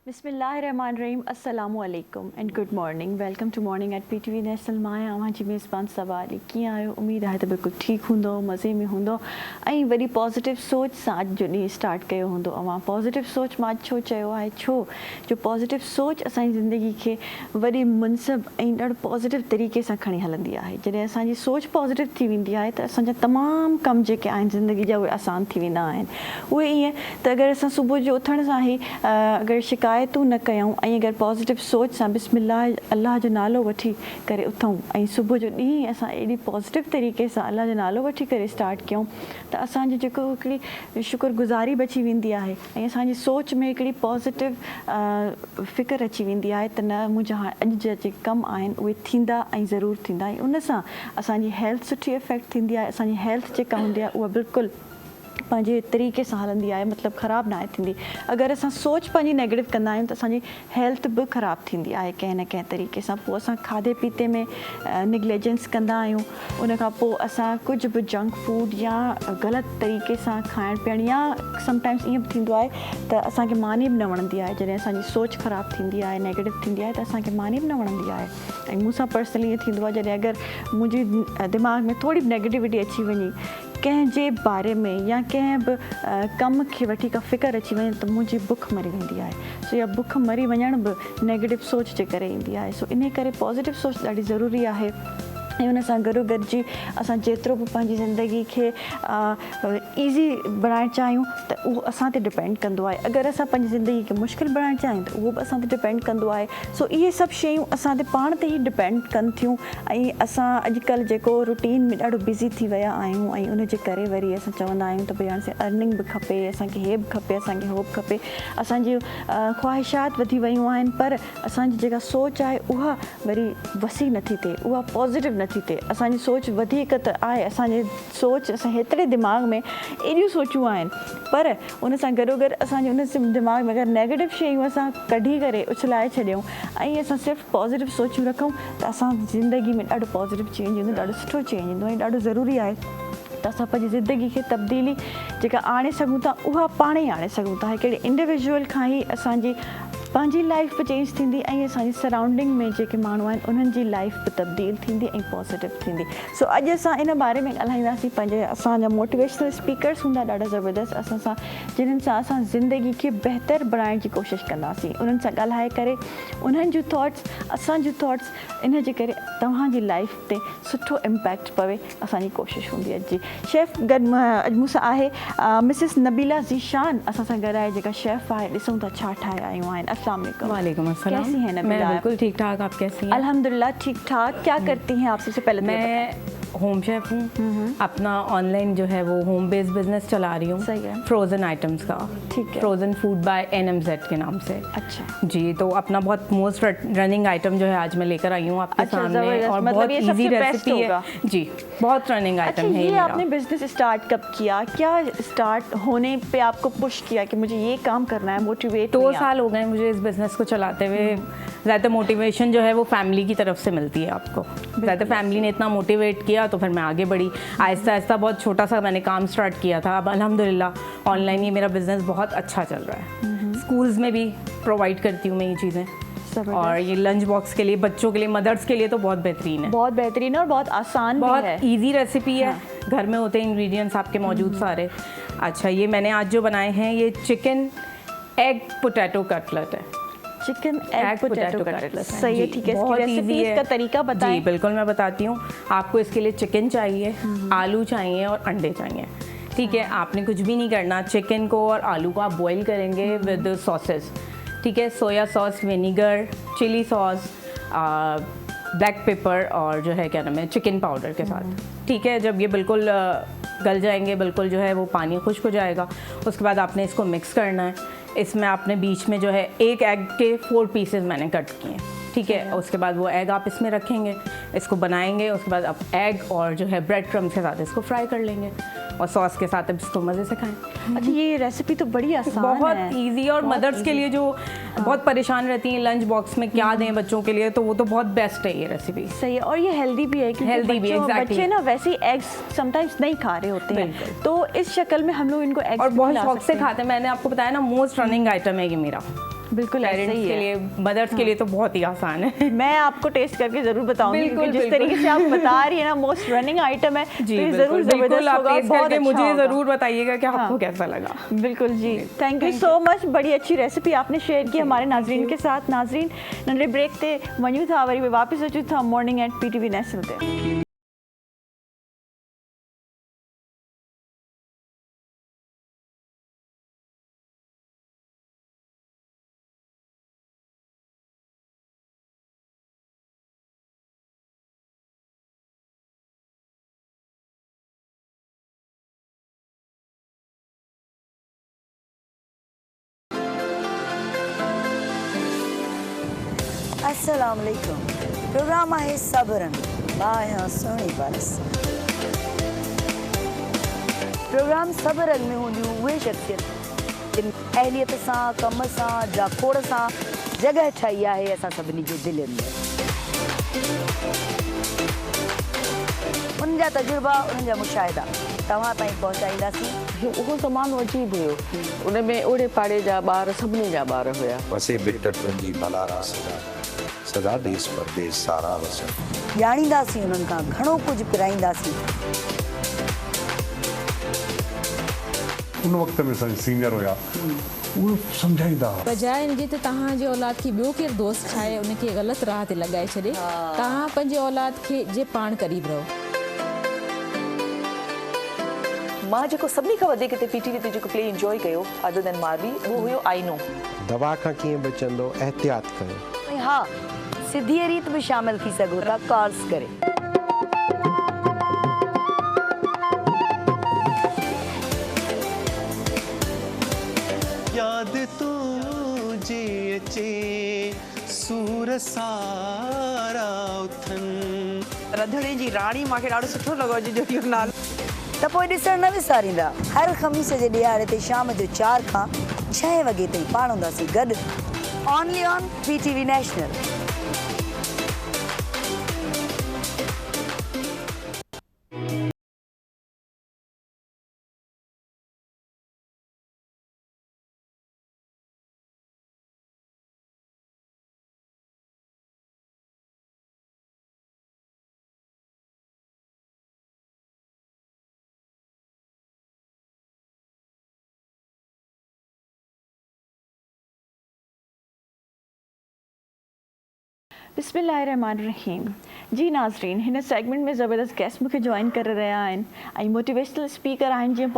बिस्मिल्लाहिर्रहमानिर्रहीम अस्सलामुअलैकुम and good morning welcome to morning at PTV national मां जी मेज़बान सवाली कीअं आहियो उम्मीद आहे त बिल्कुलु ठीकु हूंदो मज़े में हूंदो ऐं वरी पॉज़िटिव सोच सां अॼु जो ॾींहुं स्टार्ट कयो हूंदो अवां पॉज़िटिव सोच मां छो चयो आहे छो जो पॉज़िटिव सोच असांजी ज़िंदगी खे वरी मुनसिब ऐं ॾाढो पॉज़िटिव तरीक़े सां खणी हलंदी आहे जॾहिं असांजी सोच पॉज़िटिव थी वेंदी आहे त असांजा तमामु कम जेके आहिनि ज़िंदगी जा उहे आसान थी वेंदा आहिनि उहे ईअं त अगरि असां सुबुह जो उथण सां ई अगरि शिकायतूं न कयूं ऐं अगरि पॉज़िटिव सोच सां बिस्मिल्लाह अल्लाह जो नालो वठी करे उथूं ऐं सुबुह जो ॾींहुं असां एॾी पॉज़िटिव तरीक़े सां अल्लाह जो नालो वठी करे स्टार्ट कयूं त असांजो जेको हिकिड़ी शुक्रगुज़ारी बची वेंदी आहे ऐं असांजी सोच में हिकिड़ी पॉज़िटिव फ़िक्र अची वेंदी आहे त न मुंहिंजा हाणे अॼु जा जेके कम आहिनि उहे थींदा ऐं ज़रूरु थींदा ऐं उन सां असांजी हेल्थ सुठी इफेक्ट थींदी आहे असांजी हेल्थ जेका हूंदी आहे उहा बिल्कुलु पंहिंजे तरीक़े सां हलंदी आहे मतिलबु ख़राबु न आहे थींदी अगरि असां सोच पंहिंजी नेगेटिव कंदा आहियूं त असांजी हेल्थ बि ख़राबु थींदी आहे कंहिं न कंहिं तरीक़े सां पोइ असां खाधे पीते में निगलेजेंस कंदा आहियूं उन खां पोइ असां कुझु बि जंक फूड या ग़लति तरीक़े सां खाइण पीअण या समटाइम्स ईअं बि थींदो आहे त असांखे मानी बि न वणंदी आहे जॾहिं असांजी सोच ख़राबु थींदी आहे नेगेटिव थींदी आहे त असांखे मानी बि न वणंदी आहे ऐं मूंसां पर्सनली ईअं थींदो आहे जॾहिं अगरि मुंहिंजी दिमाग़ में थोरी बि नेगेटिविटी अची वञे कंहिंजे बारे में या कंहिं बि कम खे वठी का फ़िक्र अची वञे त मुंहिंजी बुख मरी वेंदी आहे सो इहा बुख मरी वञण बि नेगेटिव सोच जे करे ईंदी आहे सो इन करे पॉज़िटिव सोच ॾाढी ज़रूरी आहे ऐं उन सां गॾो गॾिजी असां जेतिरो बि पंहिंजी ज़िंदगी खे ईज़ी बणाइणु चाहियूं त उहो असां ते डिपेंड कंदो आहे अगरि असां पंहिंजी ज़िंदगी खे मुश्किल बणाइणु चाहियूं त उहो बि असां ते डिपेंड कंदो आहे सो इहे सभु शयूं असां ते पाण ते ई डिपेंड कनि थियूं ऐं असां अॼुकल्ह जेको रूटीन में ॾाढो बिज़ी थी विया आहियूं ऐं उन जे करे वरी असां चवंदा आहियूं त भई हाणे असां अर्निंग बि खपे असांखे हे बि खपे असांखे हो बि खपे असांजी ख़्वाहिशात वधी वियूं आहिनि पर असांजी जेका सोच आहे उहा वरी वसी नथी थिए उहा पॉज़िटिव नथी थिए असांजी सोच वधीक त आहे असांजी सोच असां हेतिरे दिमाग़ में एॾियूं सोचूं आहिनि पर उन सां गॾोगॾु असांजे उन दिमाग़ में अगरि नेगेटिव शयूं असां कढी करे उछलाए छॾियूं ऐं असां सिर्फ़ु पॉज़िटिव सोचूं रखूं त असांजी ज़िंदगी में ॾाढो पॉज़िटिव चेंज ईंदो ॾाढो सुठो चेंज ईंदो ऐं ॾाढो ज़रूरी आहे त असां पंहिंजी ज़िंदगी खे तब्दीली जेका आणे सघूं था उहा पाण ई आणे सघूं था हिकिड़े इंडिविजुअल खां ई असांजी पंहिंजी लाइफ बि चेंज थींदी ऐं असांजी सराउंडिंग में जेके माण्हू आहिनि उन्हनि जी लाइफ बि तब्दील थींदी ऐं पॉज़िटिव थींदी सो अॼु असां इन बारे में ॻाल्हाईंदासीं पंहिंजे असांजा मोटिवेशनल स्पीकर्स हूंदा ॾाढा ज़बरदस्त असां सां जिन्हनि सां असां ज़िंदगी खे बहितर बणाइण जी कोशिशि कंदासीं उन्हनि सां ॻाल्हाए करे उन्हनि जूं थॉट्स असांजूं थॉट्स इन जे करे तव्हांजी लाइफ ते सुठो इम्पैक्ट पवे असांजी कोशिशि हूंदी आहे जी शेफ़ गॾु अॼु मूंसां आहे मिसिस नबीला ज़ीशान असां सां गॾु आहे जेका शेफ़ आहे ॾिसूं था छा ठाहे आयूं आहिनि वालेकुम अस्सलाम। कैसी हैं नबीला? मैं बिल्कुल ठीक ठाक, आप कैसी हैं? अल्हम्दुलिल्लाह ठीक ठाक। क्या करती हैं आप सबसे पहले? मैं होम शेफ हूँ, अपना ऑनलाइन जो है वो होम बेस्ड बिजनेस चला रही हूँ। सही है। फ्रोजन आइटम्स का, ठीक है। फ्रोजन फूड बाय NMZ के नाम से। अच्छा जी, तो अपना बहुत मोस्ट रनिंग आइटम जो है आज मैं लेकर आई हूँ आपके सामने और मतलब बहुत ये इजी सबसे बेस्ट रेसिपी है। होगा। जी, बहुत रनिंग आइटम अच्छा है ये मेरा। आपने बिजनेस स्टार्ट कब किया? क्या स्टार्ट होने पे आपको पुश किया कि मुझे ये काम करना है? मोटिवेट 2 साल हो गए मुझे इस बिज़नेस को चलाते हुए। ज़्यादा मोटिवेशन जो है वो फैमिली की तरफ से मिलती है आपको। ज़्यादा फैमिली ने इतना मोटिवेट किया तो फिर मैं आगे बढ़ी। आहिस्ता आहिस्ता बहुत छोटा सा मैंने काम स्टार्ट किया था, अब अल्हम्दुलिल्लाह ऑनलाइन ये मेरा बिज़नेस बहुत अच्छा चल रहा है। स्कूल्स में भी प्रोवाइड करती हूँ मैं ये चीज़ें और ये लंच बॉक्स के लिए बच्चों के लिए मदर्स के लिए तो बहुत बेहतरीन है। बहुत बेहतरीन और बहुत आसान भी है। बहुत ईजी रेसिपी है। घर में होते इंग्रेडिएंट्स आपके मौजूद सारे। अच्छा, ये मैंने आज जो बनाए हैं ये चिकन एग पोटैटो कटलेट है। चिकन एग पोटैटो कटलेट सही है, ठीक है। बहुत इसकी रेसिपी ईजी है। इसका तरीका बताएं। जी बिल्कुल मैं बताती हूँ आपको। इसके लिए चिकन चाहिए, आलू चाहिए और अंडे चाहिए। ठीक है, आपने कुछ भी नहीं करना। चिकन को और आलू को आप बॉईल करेंगे विद सॉसेस। ठीक है, soya sauce, vinegar, chilli sauce, black pepper और जो है क्या नाम है चिकन पाउडर के साथ। ठीक है, जब ये बिल्कुल गल जाएंगे, बिल्कुल जो है वो पानी खुश्क हो जाएगा, उसके बाद आपने इसको मिक्स करना है। इसमें आपने बीच में जो है एक एग के 4 पीसेस मैंने कट किए। ठीक है, उसके बाद वो एग आप इसमें रखेंगे, इसको बनाएंगे, उसके बाद आप एग और जो है ब्रेड क्रम्स के साथ इसको फ्राई कर लेंगे और सॉस के साथ अब इसको मज़े से खाएं। अच्छा, ये रेसिपी तो बड़ी आसान है, बहुत इजी और मदर्स के लिए जो बहुत परेशान रहती हैं लंच बॉक्स में क्या दें बच्चों के लिए, तो वो तो बहुत बेस्ट है ये रेसिपी। सही है और ये हेल्दी भी है क्योंकि हेल्दी भी, बच्चे ना वैसे ही एग्स समटाइम्स नहीं खा रहे होते हैं, तो इस शक्ल में हम लोग इनको एग्स और बहुत शौक से खाते हैं। मैंने आपको बताया ना मोस्ट रनिंग आइटम है ये मेरा। बिल्कुल ऐसे पेरेंट्स ही के है। लिए, मदर्स के लिए तो बहुत ही आसान है। मैं आपको टेस्ट करके जरूर बताऊंगी, बिल्कुल, क्योंकि जिस बिल्कुल। तरीके से आप बता रही है ना, मोस्ट रनिंग आइटम है, जी तो ये बिल्कुल, जरूर बिल्कुल जबरदस्त आप होगा, टेस्ट बहुत करके अच्छा मुझे होगा। ज़रूर बताइएगा कि आपको कैसा लगा। बिल्कुल जी, थैंक यू सो मच। बड़ी अच्छी रेसिपी आपने शेयर की हमारे नाजरीन के साथ। नाजरीन नंढे ब्रेक ते वञूं था, वरी वापस अचूं था मॉर्निंग एट PTV नेशनल ते। अस्सलाम वालेकुम। प्रोग्राम आहे सबरन मां सोनी बरस। प्रोग्राम सबरन में हूंदियूं उहे शख्सियत जिन अहलियत सां, कम सां, जाखोड़ सां जगह ठाही आहे असां सभिनी जे दिलनि में। उन्हनि जा तजुर्बा, उन्हनि जा मुशाहिदा तव्हां ताईं पहुचाईंदासीं। उहो तमामु अजीब हुयो। उन में ओड़े पाड़े जा ॿार, सभिनी जा ॿार हुया। वसे बिट तुंहिंजी भलारा सदा देश परदेश सारा वसन। ॼाणींदासीं उन्हनि खां घणो कुझु पिराईंदासीं। उन वक़्त में सीनियर हुया, उहो सम्झाईंदा हुआ। बजाए इनजे त तव्हांजे औलाद खे ॿियो केरु दोस्त ठाहे उनखे ग़लति राह ते लॻाए छॾे, तव्हां पंहिंजे औलाद खे जे पाण क़रीब रहो। मां जेको सभिनी खां वधीक हिते PTV ते जेको प्ले इंजॉय कयो अदर देन मारवी, उहो हुयो आईनो। दवा खां कीअं बचंदो, एहतियात कयो। ऐं हा, सिधीअ रीत में शामिल थी सघो था कॉल्स करे। याद तुझे अचे सूर सारा उथन। रंधिणे जी राणी मूंखे ॾाढो सुठो लॻो अॼु जो इहो नालो। त पोइ ॾिसण न विसारींदा। हर ख़मीस जे ॾियारे ते शाम जो 4 खां 6 वॻे ताईं पाण हूंदासीं गॾु, ओनली ऑन PTV नेशनल। बिस्मिल्लाहिर्रहमानिर्रहीम। जी नाज़रीन, हिन सेगमेंट में ज़बरदस्त गेस्ट मूंखे जॉइन करे रहिया आहिनि ऐं मोटिवेशनल स्पीकर आहिनि जीअं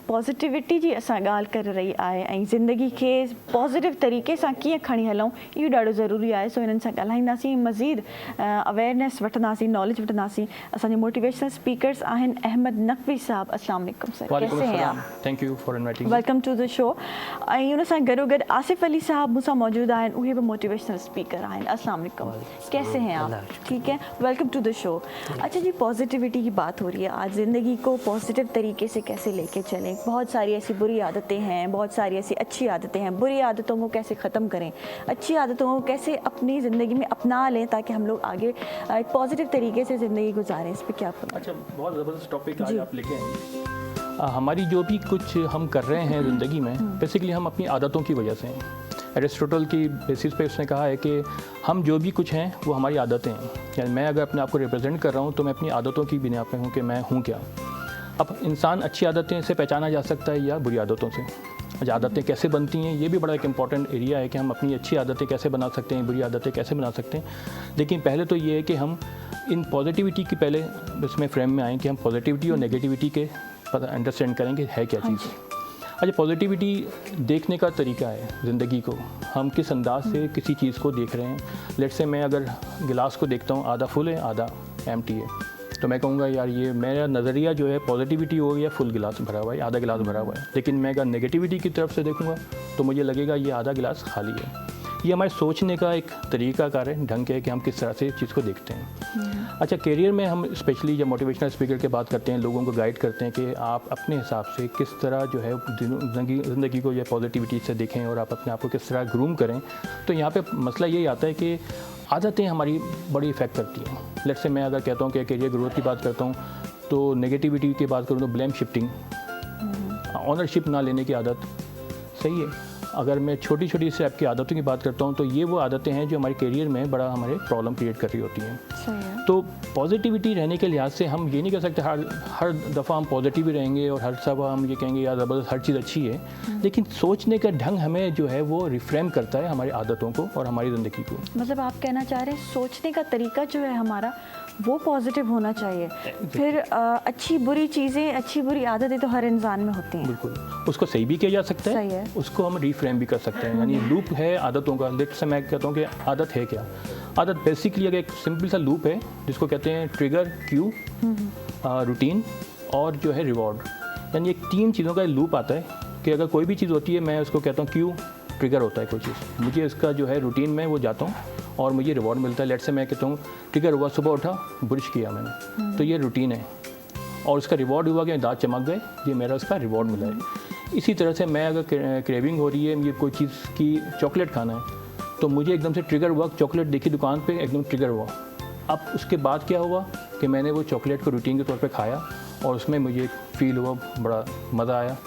पॉज़िटिविटी जी असां ॻाल्हि करे रही आहे ऐं ज़िंदगी खे पॉज़िटिव तरीक़े सां कीअं खणी हलूं, इहो ॾाढो ज़रूरी आहे। सो हिननि सां ॻाल्हाईंदासीं, मज़ीद अवेयरनेस वठंदासीं, नॉलेज वठंदासीं। असांजे मोटिवेशनल स्पीकर्स आहिनि अहमद नकवी साहब। अस्सलाम वालेकुम सर, कैसे हैं आप? Thank you for inviting. Welcome to the show. ऐं उन सां गॾोगॾु आसिफ़ अली साहब मूंसां मौजूदु आहिनि, उहे बि मोटिवेशनल स्पीकर आहिनि। अस्सलाम वालेकुम, कैसे हैं आप? ठीक है, वेलकम टू द शो। अच्छा जी, पॉजिटिविटी की बात हो रही है आज। ज़िंदगी को पॉजिटिव तरीके से कैसे लेके चलें? बहुत सारी ऐसी बुरी आदतें हैं, बहुत सारी ऐसी अच्छी आदतें हैं। बुरी आदतों को कैसे ख़त्म करें, अच्छी आदतों को कैसे अपनी ज़िंदगी में अपना लें ताकि हम लोग आगे एक पॉजिटिव तरीके से ज़िंदगी गुजारें? इस पर क्या आपको? अच्छा, बहुत ज़बरदस्त टॉपिक आज आप लेके आए। हमारी जो भी कुछ हम कर रहे हैं ज़िंदगी में, बेसिकली हम अपनी आदतों की वजह से हैं। एरिस्टोटल की बेसिस पे उसने कहा है कि हम जो भी कुछ हैं वो हमारी आदतें हैं। यानी मैं अगर अपने आप को रिप्रेजेंट कर रहा हूँ तो मैं अपनी आदतों की बिना पे हूँ कि मैं हूँ क्या। अब इंसान अच्छी आदतें से पहचाना जा सकता है या बुरी आदतों से। अच्छा, आदतें कैसे बनती हैं ये भी बड़ा एक इम्पॉर्टेंट एरिया है कि हम अपनी अच्छी आदतें कैसे बना सकते हैं, बुरी आदतें कैसे बना सकते हैं। लेकिन पहले तो ये है कि हम इन पॉजिटिविटी की पहले इसमें फ्रेम में आएँ कि हम पॉजिटिविटी और नेगेटिविटी के अंडरस्टैंड करें कि है क्या चीज़। अच्छा, पॉजिटिविटी देखने का तरीका है ज़िंदगी को, हम किस अंदाज से किसी चीज़ को देख रहे हैं। लेट्स से मैं अगर गिलास को देखता हूँ आधा फुल है आधा एम्प्टी है, तो मैं कहूँगा यार ये मेरा नज़रिया जो है पॉजिटिविटी हो गया, फुल गिलास भरा हुआ है, आधा गिलास भरा हुआ है। लेकिन मैं अगर नेगेटिविटी की तरफ से देखूँगा तो मुझे लगेगा ये आधा गिलास खाली है। ये हमारे सोचने का एक तरीक़ाकार है, ढंग है कि हम किस तरह से चीज़ को देखते हैं। अच्छा, करियर में हम स्पेशली जब मोटिवेशनल स्पीकर की बात करते हैं, लोगों को गाइड करते हैं कि आप अपने हिसाब से किस तरह जो है ज़िंदगी को जो पॉजिटिविटी से देखें और आप अपने आप को किस तरह ग्रूम करें। तो यहाँ पे मसला यही आता है कि आदतें हमारी बड़ी इफ़ेक्ट करती हैं। लेट्स से मैं अगर कहता हूँ कि करियर ग्रोथ की बात करता हूँ तो नेगेटिविटी की बात करूँ तो ब्लेम शिफ्टिंग, ऑनरशिप ना लेने की आदत सही है। अगर मैं छोटी छोटी से आपकी आदतों की बात करता हूँ तो ये वो आदतें हैं जो हमारे करियर में बड़ा हमारे प्रॉब्लम क्रिएट कर रही होती हैं। सही है। तो पॉजिटिविटी रहने के लिहाज से हम ये नहीं कह सकते हर दफ़ा हम पॉजिटिव ही रहेंगे और हर दफ़ा हम ये कहेंगे यार ज़बरदस्त हर चीज़ अच्छी है, लेकिन सोचने का ढंग हमें जो है वो रिफ्रेम करता है हमारी आदतों को और हमारी ज़िंदगी को। मतलब आप कहना चाह रहे हैं सोचने का तरीका जो है हमारा वो पॉजिटिव होना चाहिए। फिर अच्छी बुरी चीज़ें, अच्छी बुरी आदतें तो हर इंसान में होती हैं। बिल्कुल, उसको सही भी किया जा सकता है, सही है। उसको हम रीफ्रेम भी कर सकते हैं। यानी लूप है आदतों का। लेट से मैं कहता हूँ कि आदत है क्या? आदत बेसिकली अगर एक सिंपल सा लूप है जिसको कहते हैं ट्रिगर, क्यू, रूटीन और जो है रिवॉर्ड। यानी एक 3 चीज़ों का लूप आता है कि अगर कोई भी चीज़ होती है मैं उसको कहता हूँ क्यू, ट्रिगर होता है कोई चीज़, मुझे इसका जो है रूटीन में वो जाता हूँ और मुझे रिवॉर्ड मिलता है। लेट से मैं कहता हूँ ट्रिगर हुआ, सुबह उठा, ब्रश किया मैंने, तो ये रूटीन है, और उसका रिवॉर्ड हुआ कि दांत चमक गए, ये मेरा उसका रिवॉर्ड मिला है। इसी तरह से मैं अगर क्रेविंग हो रही है, मुझे कोई चीज़ की चॉकलेट खाना है, तो मुझे एकदम से ट्रिगर हुआ, चॉकलेट देखी दुकान पे, एकदम ट्रिगर हुआ। अब उसके बाद क्या हुआ कि मैंने वो चॉकलेट को रूटीन के तौर पे खाया और उसमें मुझे फील हुआ, बड़ा मज़ा आया।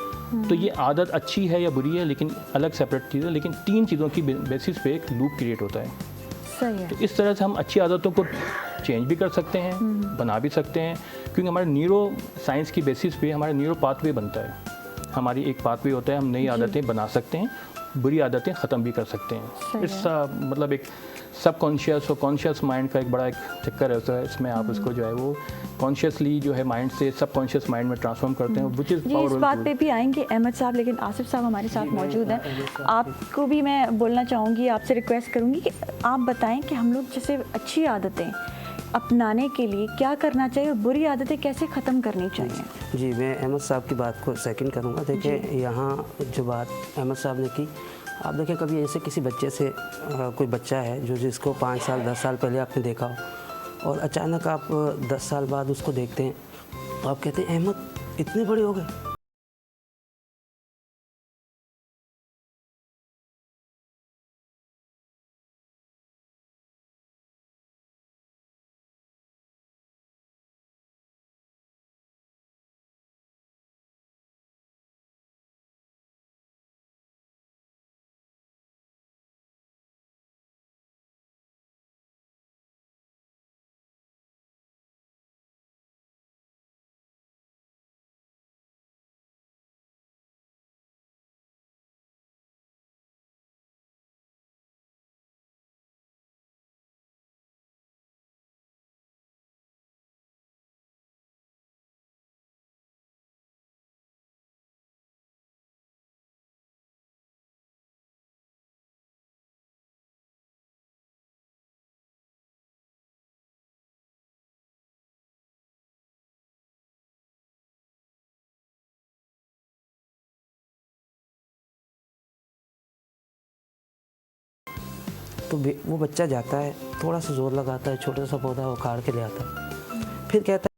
तो ये आदत अच्छी है या बुरी है, लेकिन अलग सेपरेट चीज़ है, लेकिन 3 चीज़ों की बेसिस पे एक लूप क्रिएट होता है। सही है। तो इस तरह से हम अच्छी आदतों को चेंज भी कर सकते हैं, बना भी सकते हैं, क्योंकि हमारे न्यूरो साइंस की बेसिस पे हमारा न्यूरो पाथवे बनता है। हमारी एक पाथवे होता है, हम नई आदतें बना सकते हैं, बुरी आदतें ख़त्म भी कर सकते हैं। इस मतलब एक सबकॉन्शियस और कॉन्शियस माइंड का एक बड़ा एक चक्कर रहता है, इसमें आप उसको जो है वो कॉन्शियसली जो है माइंड से सबकॉन्शियस माइंड में ट्रांसफॉर्म करते हैं, विच इज़ जी। इस बात पे भी आएंगे अहमद साहब, लेकिन आसिफ साहब हमारे साथ मौजूद हैं। आपको भी मैं बोलना चाहूँगी, आपसे रिक्वेस्ट करूँगी कि आप बताएं कि हम लोग जैसे अच्छी आदतें अपनाने के लिए क्या करना चाहिए और बुरी आदतें कैसे ख़त्म करनी चाहिए। जी, मैं अहमद साहब की बात को सेकंड करूँगा। देखिए, यहाँ जो बात अहमद साहब ने की, आप देखें कभी ऐसे किसी बच्चे से कोई बच्चा है जो जिसको 5 साल 10 साल पहले आपने देखा हो और अचानक आप 10 साल बाद उसको देखते हैं, तो आप कहते हैं अहमद इतने बड़े हो गए। तो वो बच्चा जाता है, थोड़ा सा जोर लगाता है, छोटा सा पौधा उखाड़ के ले आता है, फिर कहता है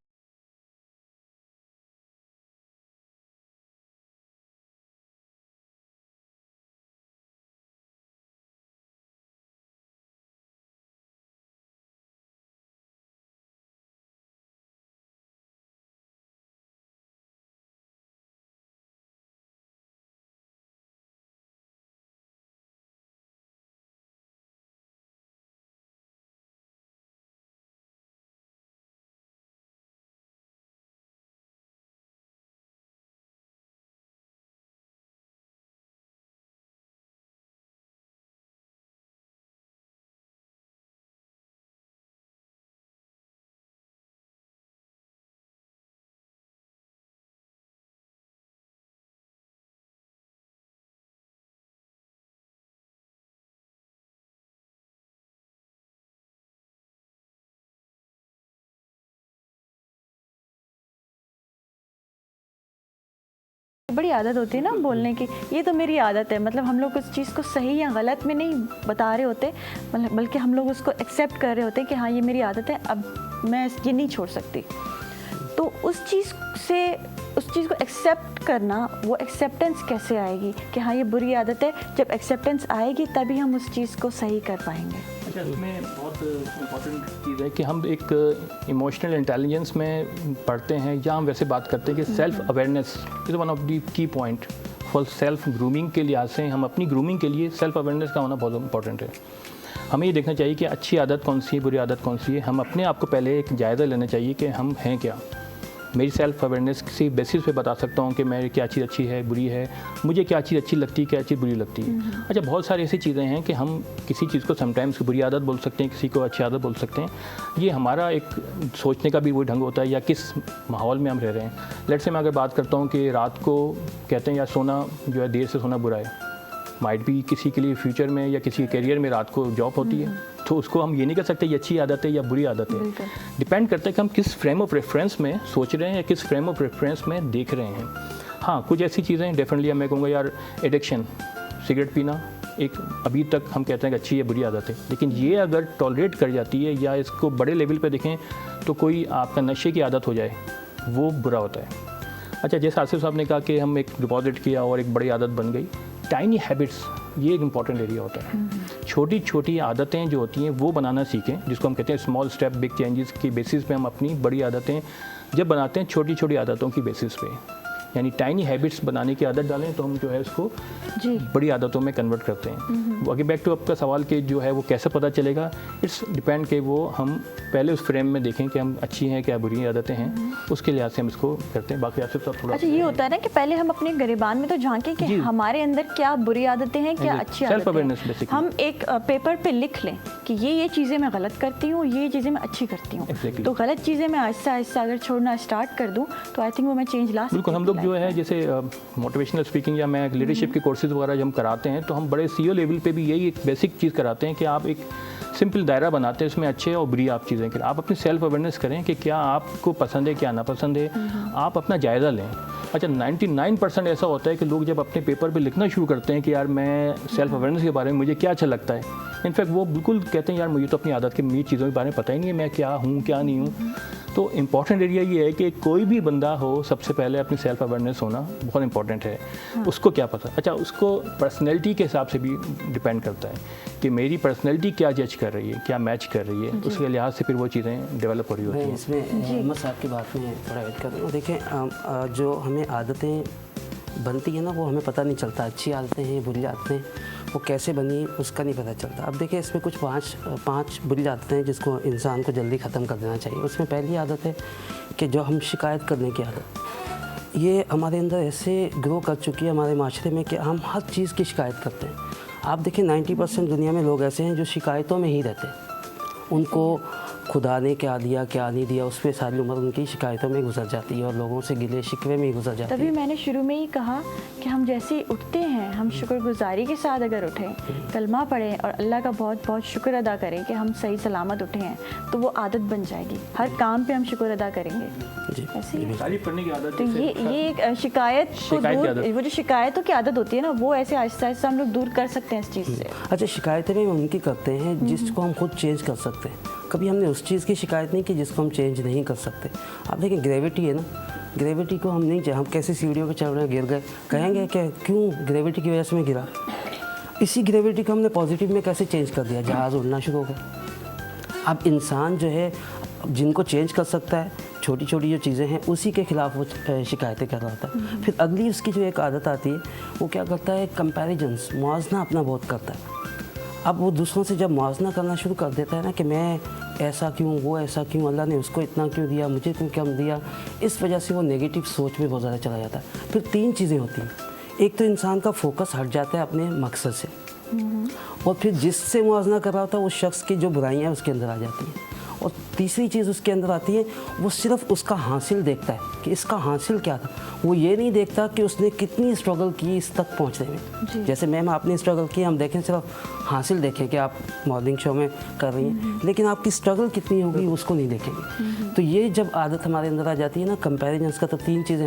बड़ी आदत होती है ना बोलने की, ये तो मेरी आदत है। मतलब हम लोग उस चीज़ को सही या गलत में नहीं बता रहे होते, बल्कि हम लोग उसको एक्सेप्ट कर रहे होते कि हाँ ये मेरी आदत है, अब मैं ये नहीं छोड़ सकती। तो उस चीज़ को एक्सेप्ट करना, वो एक्सेप्टेंस कैसे आएगी कि हाँ ये बुरी आदत है? जब एक्सेप्टेंस आएगी तभी हम उस चीज़ को सही कर पाएंगे। अच्छा, इसमें बहुत इम्पोर्टेंट चीज़ है कि हम एक इमोशनल इंटेलिजेंस में पढ़ते हैं या हम वैसे बात करते हैं कि self awareness is one of the key point. Self grooming के लिहाज से, हम अपनी ग्रूमिंग के लिए सेल्फ अवेयरनेस का होना बहुत इंपॉर्टेंट है। हमें ये देखना चाहिए कि अच्छी आदत कौन सी है, बुरी आदत कौन सी है। हम अपने आप को पहले एक जायज़ा लेना चाहिए कि हम हैं क्या। मेरी सेल्फ अवेयरनेस किसी बेसिस पे बता सकता हूँ कि मेरी क्या चीज़ अच्छी है, बुरी है, मुझे क्या चीज़ अच्छी लगती है, क्या चीज़ बुरी लगती है। अच्छा, बहुत सारी ऐसी चीज़ें हैं कि हम किसी चीज़ को समटाइम्स बुरी आदत बोल सकते हैं, किसी को अच्छी आदत बोल सकते हैं। ये हमारा एक सोचने का भी वही ढंग होता है या किस माहौल में हम रह रहे हैं। लेट्स से मैं अगर बात करता हूँ कि रात को कहते हैं या सोना जो है देर से सोना बुरा है, माइट भी किसी के लिए फ्यूचर में या किसी करियर में रात को जॉब होती है, तो उसको हम ये नहीं कह सकते ये अच्छी आदत है या बुरी आदत है। डिपेंड करता है कि हम किस फ्रेम ऑफ रेफरेंस में सोच रहे हैं या किस फ्रेम ऑफ रेफरेंस में देख रहे हैं। हाँ, कुछ ऐसी चीज़ें डेफिनेटली मैं कहूँगा यार, एडिक्शन, सिगरेट पीना एक अभी तक हम कहते हैं कि अच्छी या बुरी आदत है, लेकिन ये अगर टॉलरेट कर जाती है या इसको बड़े लेवल पे देखें तो कोई आपका नशे की आदत हो जाए, वो बुरा होता है। अच्छा, जैसे आसिफ साहब ने कहा कि हम एक डिपॉजिट किया और एक बड़ी आदत बन गई। टाइनी हैबिट्स, ये एक इंपॉर्टेंट एरिया होता है। छोटी छोटी आदतें जो होती हैं वो बनाना सीखें, जिसको हम कहते हैं स्मॉल स्टेप बिग चेंजेस की बेसिस पे हम अपनी बड़ी आदतें जब बनाते हैं, छोटी छोटी आदतों की बेसिस पे, यानी टाइनी हैबिट्स बनाने की आदत डालें तो हम जो है उसको बड़ी आदतों में कन्वर्ट करते हैं। आगे बैक टू आपका सवाल कि जो है वो कैसे पता चलेगा, इट्स डिपेंड कि वो हम पहले उस फ्रेम में देखें कि हम अच्छी हैं क्या बुरी आदतें हैं, उसके लिहाज से हम इसको करते हैं। बाकी आसिफ साहब थोड़ा। अच्छा, ये होता है ना कि पहले हम अपने गिरेबान में तो झांकें कि हमारे अंदर क्या बुरी आदतें हैं, क्या अच्छी आदतें हैं। हम एक पेपर पे लिख लें कि ये चीज़ें मैं गलत करती हूँ, ये चीज़ें मैं अच्छी करती हूँ। तो गलत चीज़ें मैं आहिस्ता आहिस्ता अगर छोड़ना स्टार्ट कर दूँ तो आई थिंक वो मैं चेंज ला सकती हूँ। बिल्कुल, हम लोग जो है जैसे मोटिवेशनल स्पीकिंग या मैं लीडरशिप के कोर्सेज वगैरह जब हम कराते हैं तो हम बड़े CEO लेवल पे भी यही एक बेसिक चीज़ कराते हैं कि आप एक सिंपल दायरा बनाते हैं, उसमें अच्छे और बुरी आप चीज़ें करें। आप अपनी सेल्फ अवेयरनेस करें कि क्या आपको पसंद है, क्या नापसंद है, आप अपना जायज़ा लें। अच्छा, 99% ऐसा होता है कि लोग जब अपने पेपर पे लिखना शुरू करते हैं कि यार मैं सेल्फ अवेयरनेस के बारे में मुझे क्या अच्छा लगता है, इनफैक्ट वो बिल्कुल कहते हैं यार मुझे तो अपनी आदत के मेरी चीज़ों के बारे में पता ही नहीं है, मैं क्या हूँ क्या नहीं हूँ। तो इम्पॉर्टेंट एरिया ये है कि कोई भी बंदा हो, सबसे पहले अपनी सेल्फ अवेयरनेस होना बहुत इंपॉर्टेंट है। उसको क्या पता, अच्छा उसको पर्सनैलिटी के हिसाब से भी डिपेंड करता है कि मेरी पर्सनैलिटी क्या जज कर रही है, क्या मैच कर रही है, उसके लिहाज से फिर वो चीज़ें डेवलप हो रही होती हैं। इसमें अहमद साहब की बात में थोड़ा ऐड कर दूँ। देखिए, जो हमें आदतें बनती है ना, वो हमें पता नहीं चलता, अच्छी आदतें हैं बुरी आदतें वो कैसे बनी उसका नहीं पता चलता। अब देखिए, इसमें कुछ पाँच बुरी आदतें हैं जिसको इंसान को जल्दी ख़त्म कर देना चाहिए। उसमें पहली आदत है कि जो हम शिकायत करने की आदत, ये हमारे अंदर ऐसे ग्रो कर चुकी है हमारे माशरे में कि हम हर चीज़ की शिकायत करते हैं। आप देखिए 90% दुनिया में लोग ऐसे हैं जो शिकायतों में ही रहते हैं। उनको खुदा ने क्या दिया क्या नहीं दिया उस पर सारी उम्र उनकी शिकायतों में गुजर जाती है और लोगों से गिले शिकवे में ही गुजर जाती है। तभी मैंने शुरू में ही कहा कि हम जैसे ही उठते हैं, हम शुक्रगुजारी के साथ अगर उठें, कलमा पढ़ें और अल्लाह का बहुत बहुत शुक्र अदा करें कि हम सही सलामत उठे हैं, तो वो आदत बन जाएगी। हर काम पे हम शुक्र अदा करेंगे। ऐसे ही तारीफ करने की आदत। तो ये एक शिकायत को दूर, वो जो शिकायतों की आदत होती है ना, वो ऐसे आहिस्ता आहिस्ता हम लोग दूर कर सकते हैं इस चीज़ से। अच्छा, शिकायतें भी उनकी करते हैं जिसको हम खुद चेंज कर सकते हैं। कभी हमने उस चीज़ की शिकायत नहीं की जिसको हम चेंज नहीं कर सकते। आप देखिए, ग्रेविटी है ना, ग्रेविटी को हम नहीं, हम कैसे सीढ़ियों पे चढ़ रहे हैं, गिर गए, कहेंगे कि क्यों ग्रेविटी की वजह से मैं गिरा। इसी ग्रेविटी को हमने पॉजिटिव में कैसे चेंज कर दिया, जहाज़ उड़ना शुरू हो गया। अब इंसान जो है जिनको चेंज कर सकता है, छोटी छोटी जो चीज़ें हैं उसी के खिलाफ वो शिकायतें कर रहा होता है। फिर अगली उसकी जो एक आदत आती है, वो क्या करता है, कंपैरिजन्स, मुआवजना अपना बहुत करता है। अब वो दूसरों से जब मुआवजना करना शुरू कर देता है ना कि मैं ऐसा क्यों, वो ऐसा क्यों, अल्लाह ने उसको इतना क्यों दिया, मुझे क्यों कम दिया, इस वजह से वो नेगेटिव सोच में बहुत ज़्यादा चला जाता है। फिर 3 चीज़ें होती हैं। एक तो इंसान का फोकस हट जाता है अपने मकसद से, और फिर जिससे मुआवजना कर रहा होता है उस शख्स की जो बुराइयाँ उसके अंदर आ जाती हैं। और तीसरी चीज़ उसके अंदर आती है, वो सिर्फ उसका हासिल देखता है कि इसका हासिल क्या था। वो ये नहीं देखता कि उसने कितनी स्ट्रगल की इस तक पहुंचने में। जैसे मैम आपने स्ट्रगल की, हम देखें सिर्फ हासिल देखें कि आप मॉर्निंग शो में कर रही हैं, लेकिन आपकी स्ट्रगल कितनी होगी उसको नहीं देखेंगे। तो ये जब आदत हमारे अंदर आ जाती है ना कंपैरिजन्स का, तो 3 चीज़ें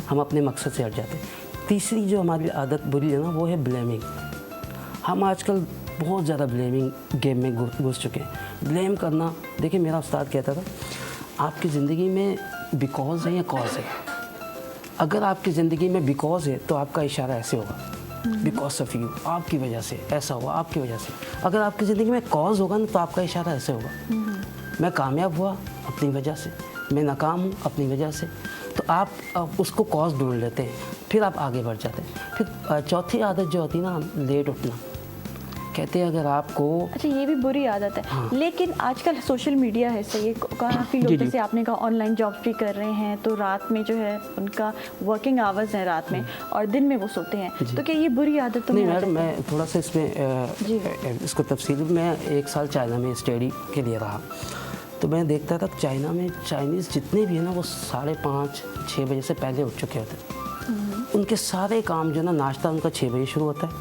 हम अपने मकसद से हट जाते हैं। तीसरी जो हमारी आदत बुरी है ना, वो है ब्लेमिंग। हम आजकल बहुत ज़्यादा ब्लेमिंग गेम में घुस चुके हैं। ब्लेम करना, देखिए मेरा उस्ताद कहता था, आपकी ज़िंदगी में बिकॉज है या कॉज है। अगर आपकी ज़िंदगी में बिकॉज है तो आपका इशारा ऐसे होगा, बिकॉज ऑफ यू, आपकी वजह से ऐसा हुआ, आपकी वजह से। अगर आपकी ज़िंदगी में कॉज होगा ना, तो आपका इशारा ऐसे होगा, मैं कामयाब हुआ अपनी वजह से, मैं नाकाम हूँ अपनी वजह से। तो आप उसको कॉज ढूंढ लेते हैं। फिर आप आगे बढ़ जाते हैं। फिर चौथी आदत जो होती है ना, लेट उठना। कहते हैं अगर आपको, अच्छा ये भी बुरी आदत है। हाँ। लेकिन आजकल सोशल मीडिया है, सही है, काफ़ी लोग जैसे आपने कहा ऑनलाइन जॉब भी कर रहे हैं, तो रात में जो है उनका वर्किंग आवर्स हैं रात में और दिन में वो सोते हैं, तो क्या ये बुरी आदत तो नहीं मैडम, मैं थोड़ा सा इसमें इसको तफसील, मैं 1 साल चाइना में स्टडी के लिए रहा, तो मैं देखता था चाइना में चाइनीज़ जितने भी हैं ना वो 5:30-6 बजे से पहले उठ चुके होते हैं। उनके सारे काम जो ना, नाश्ता उनका 6 बजे शुरू होता है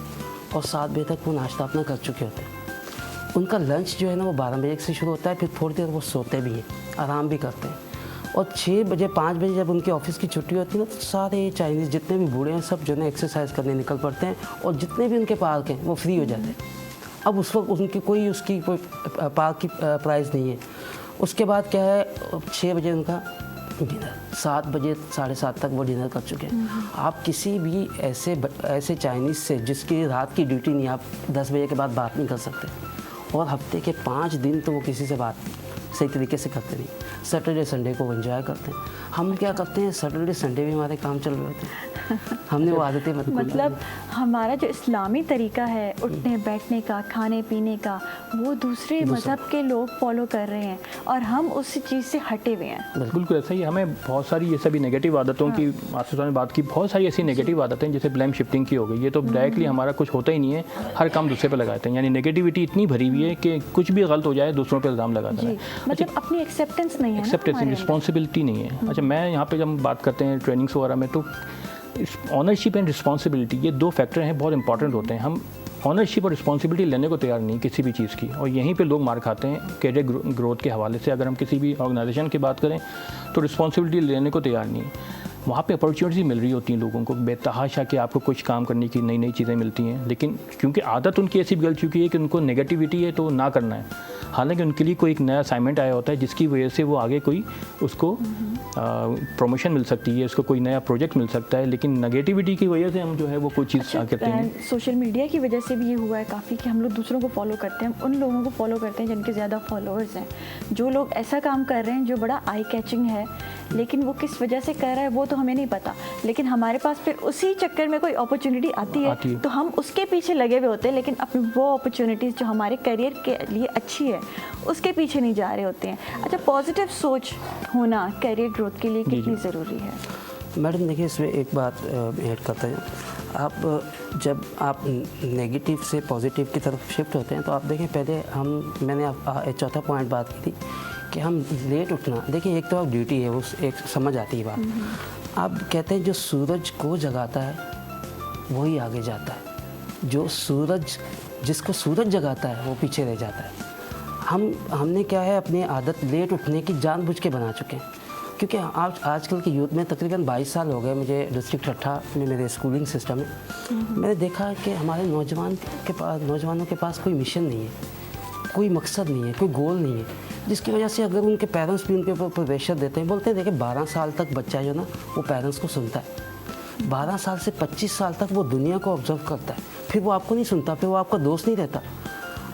और 7 बजे तक वो नाश्ता अपना कर चुके होते हैं। उनका लंच जो है ना वो 12 बजे से शुरू होता है, फिर थोड़ी देर वो सोते भी हैं, आराम भी करते हैं, और 6 बजे 5 बजे जब उनकी ऑफिस की छुट्टी होती है ना, तो सारे चाइनीज़ जितने भी बूढ़े हैं सब जो है एक्सरसाइज करने निकल पड़ते हैं, और जितने भी उनके पार्क हैं वो फ्री हो जाते हैं। अब उस वक्त उनकी कोई पार्क की प्राइस नहीं है। उसके बाद क्या है, 6 बजे उनका डिनर, 7 बजे 7:30 तक वो डिनर कर चुके हैं। आप किसी भी ऐसे चाइनीज़ से जिसकी रात की ड्यूटी नहीं, आप 10 बजे के बाद बात नहीं कर सकते, और हफ्ते के 5 दिन तो वो किसी से बात सही तरीके से करते नहीं। सैटरडे संडे को वो एंजॉय करते हैं। हम क्या करते हैं, सैटरडे संडे भी हमारे काम चल रहे होते हैं, हमने वो आदतें मतलब हमारा जो इस्लामी तरीका है उठने बैठने का, खाने पीने का, वो दूसरे मज़हब के लोग फॉलो कर रहे हैं और हम उस चीज़ से हटे हुए हैं। बिल्कुल ऐसा ही। हमें बहुत सारी ये सभी नेगेटिव आदतों की, आसिफ ने बात की, बहुत सारी ऐसी नेगेटिव आदतें जैसे ब्लेम शिफ्टिंग की हो गई, ये तो डायरेक्टली हमारा कुछ होता ही नहीं है, हर काम दूसरे पे लगाते हैं, यानी नेगेटिविटी इतनी भरी हुई है कि कुछ भी गलत हो जाए दूसरों पे इल्ज़ाम लगाते हैं। मतलब अपनी एक्सेप्टेंस नहीं है, एक्सेप्टेंस, रिस्पॉन्सिबिलिटी नहीं है। अच्छा, मैं यहाँ पे जब हम बात करते हैं ट्रेनिंग्स वगैरह में, तो ऑनरशिप एंड रिस्पॉन्सिबिलिटी, ये 2 फैक्टर हैं, बहुत इंपॉर्टेंट होते हैं। हम ऑनरशिप और रिस्पॉन्सिबिलिटी लेने को तैयार नहीं किसी भी चीज़ की, और यहीं पे लोग मार खाते हैं कैरियर ग्रोथ के हवाले से। अगर हम किसी भी ऑर्गेनाइजेशन की बात करें तो रिस्पॉन्सिबिलिटी लेने को तैयार नहीं है। वहाँ पे अपॉर्चुनिटी मिल रही होती हैं लोगों को बेतहाशा कि आपको कुछ काम करने की नई चीज़ें मिलती हैं, लेकिन क्योंकि आदत उनकी ऐसी बिगड़ चुकी है कि उनको नेगेटिविटी है तो ना करना है, हालांकि उनके लिए कोई एक नया असाइनमेंट आया होता है जिसकी वजह से वो आगे कोई उसको प्रमोशन मिल सकती है, उसको कोई नया प्रोजेक्ट मिल सकता है, लेकिन नेगेटिविटी की वजह से हम जो है वो कोई चीज़ करते हैं। सोशल मीडिया की वजह से भी ये हुआ है काफ़ी कि हम लोग दूसरों को फॉलो करते हैं, हम उन लोगों को फॉलो करते हैं जिनके ज़्यादा फॉलोअर्स हैं, जो लोग ऐसा काम कर रहे हैं जो बड़ा आई कैचिंग है, लेकिन वो किस वजह से कर रहा है वो तो हमें नहीं पता, लेकिन हमारे पास फिर उसी चक्कर में कोई अपॉर्चुनिटी आती है तो हम उसके पीछे लगे हुए होते हैं, लेकिन अपनी वो अपॉर्चुनिटीज़ जो हमारे करियर के लिए अच्छी है उसके पीछे नहीं जा रहे होते हैं। अच्छा, पॉजिटिव सोच होना करियर ग्रोथ के लिए कितनी ज़रूरी है? मैडम देखिए, इसमें एक बात ऐड करते हैं, आप जब आप नेगेटिव से पॉजिटिव की तरफ शिफ्ट होते हैं तो आप देखें, पहले मैंने चौथा पॉइंट बात की थी कि हम लेट उठना। देखिए, एक तो आप ड्यूटी है, वो एक समझ आती है बात। आप कहते हैं जो सूरज को जगाता है वही आगे जाता है, जिसको सूरज जगाता है वो पीछे रह जाता है। हमने क्या है, अपनी आदत लेट उठने की जानबूझ के बना चुके हैं, क्योंकि आजकल के यूथ में तकरीबन 22 साल हो गए मुझे डिस्ट्रिक्ट ठट्ठा में मेरे स्कूलिंग सिस्टम में। मैंने देखा कि हमारे नौजवानों के पास कोई मिशन नहीं है, कोई मकसद नहीं है, कोई गोल नहीं है, जिसकी वजह से अगर उनके पेरेंट्स भी उनके ऊपर प्रेशर देते हैं, बोलते हैं देखिए 12 साल तक बच्चा जो ना वो पेरेंट्स को सुनता है, 12 साल से 25 साल तक वो दुनिया को ऑब्जर्व करता है, फिर वो आपको नहीं सुनता, फिर वो आपका दोस्त नहीं रहता।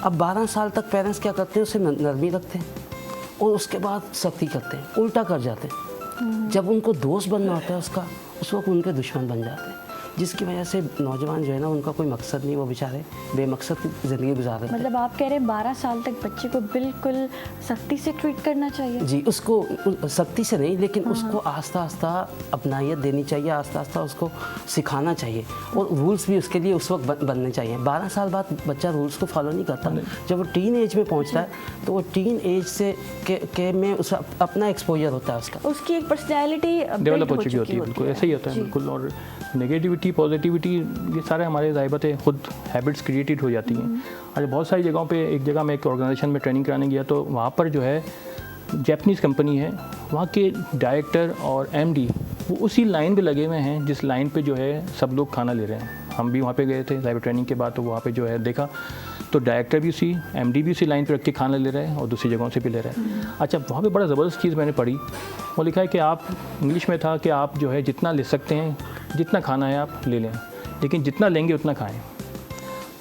अब 12 साल तक पेरेंट्स क्या करते हैं, उसे नरमी रखते हैं और उसके बाद सख्ती करते हैं, उल्टा कर जाते हैं। जब उनको दोस्त बनना होता है उसका, उस वक्त उनके दुश्मन बन जाते हैं, जिसकी वजह से नौजवान जो है ना उनका कोई मकसद नहीं, वो बेचारे बेमकसद ज़िंदगी गुजार रहे हैं। मतलब आप कह रहे हैं 12 साल तक बच्चे को बिल्कुल सख्ती से ट्रीट करना चाहिए? जी, उसको सख्ती से नहीं, लेकिन उसको आस्ता आस्ता अपनायत देनी चाहिए, आस्ता आस्ता उसको सिखाना चाहिए, और रूल्स भी उसके लिए उस वक्त बनने चाहिए। 12 साल बाद बच्चा रूल्स को फॉलो नहीं करता, जब वो टीन एज में पहुँचता है तो वो टीन एज से के में उस अपना एक्सपोजर होता है, उसकी एक पर्सनैलिटी डेवलप हो चुकी होती है। बिल्कुल ऐसा ही होता है, बिल्कुल। और नेगेटिविटी पॉजिटिविटी ये सारे हमारे ज़ाहिबत खुद हैबिट्स क्रिएटेड हो जाती हैं। और बहुत सारी जगहों पे, एक जगह मैं एक ऑर्गेनाइजेशन में ट्रेनिंग कराने गया तो वहाँ पर जो है जैपनीज़ कंपनी है, वहाँ के डायरेक्टर और एमडी वो उसी लाइन पे लगे हुए हैं जिस लाइन पे जो है सब लोग खाना ले रहे हैं। हम भी वहाँ पे गए थे ज़ाहिब ट्रेनिंग के बाद, तो वहाँ पे जो है देखा तो डायरेक्टर भी उसी, एमडी भी उसी लाइन पे रख के खाना ले रहे हैं और दूसरी जगहों से भी ले रहे हैं। अच्छा, वहाँ पे बड़ा ज़बरदस्त चीज़ मैंने पढ़ी, वो लिखा है कि आप, इंग्लिश में था कि आप जो है जितना ले सकते हैं, जितना खाना है आप ले लें, लेकिन जितना लेंगे उतना खाएं।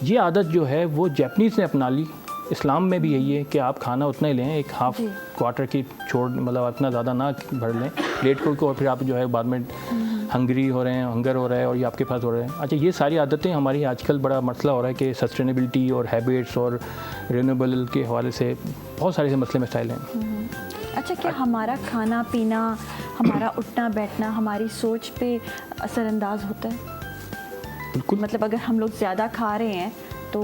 ये आदत जो है वो जैपनीज़ ने अपना ली। इस्लाम में भी यही है कि आप खाना उतना ही लें, एक हाफ क्वार्टर की छोड़, मतलब इतना ज़्यादा ना भर लें प्लेट को, और फिर आप जो है बाद में हंगरी हो रहे हैं, हंगर हो रहा है और ये आपके पास हो रहा है। अच्छा, ये सारी आदतें हमारी आजकल बड़ा मसला हो रहा है कि सस्टेनेबिलिटी और हैबिट्स और रिन्यूएबल के हवाले से बहुत सारे मसले मसाइल हैं। अच्छा, क्या हमारा खाना पीना, हमारा उठना बैठना हमारी सोच पे असरअंदाज होता है? बिल्कुल। मतलब अगर हम लोग ज़्यादा खा रहे हैं तो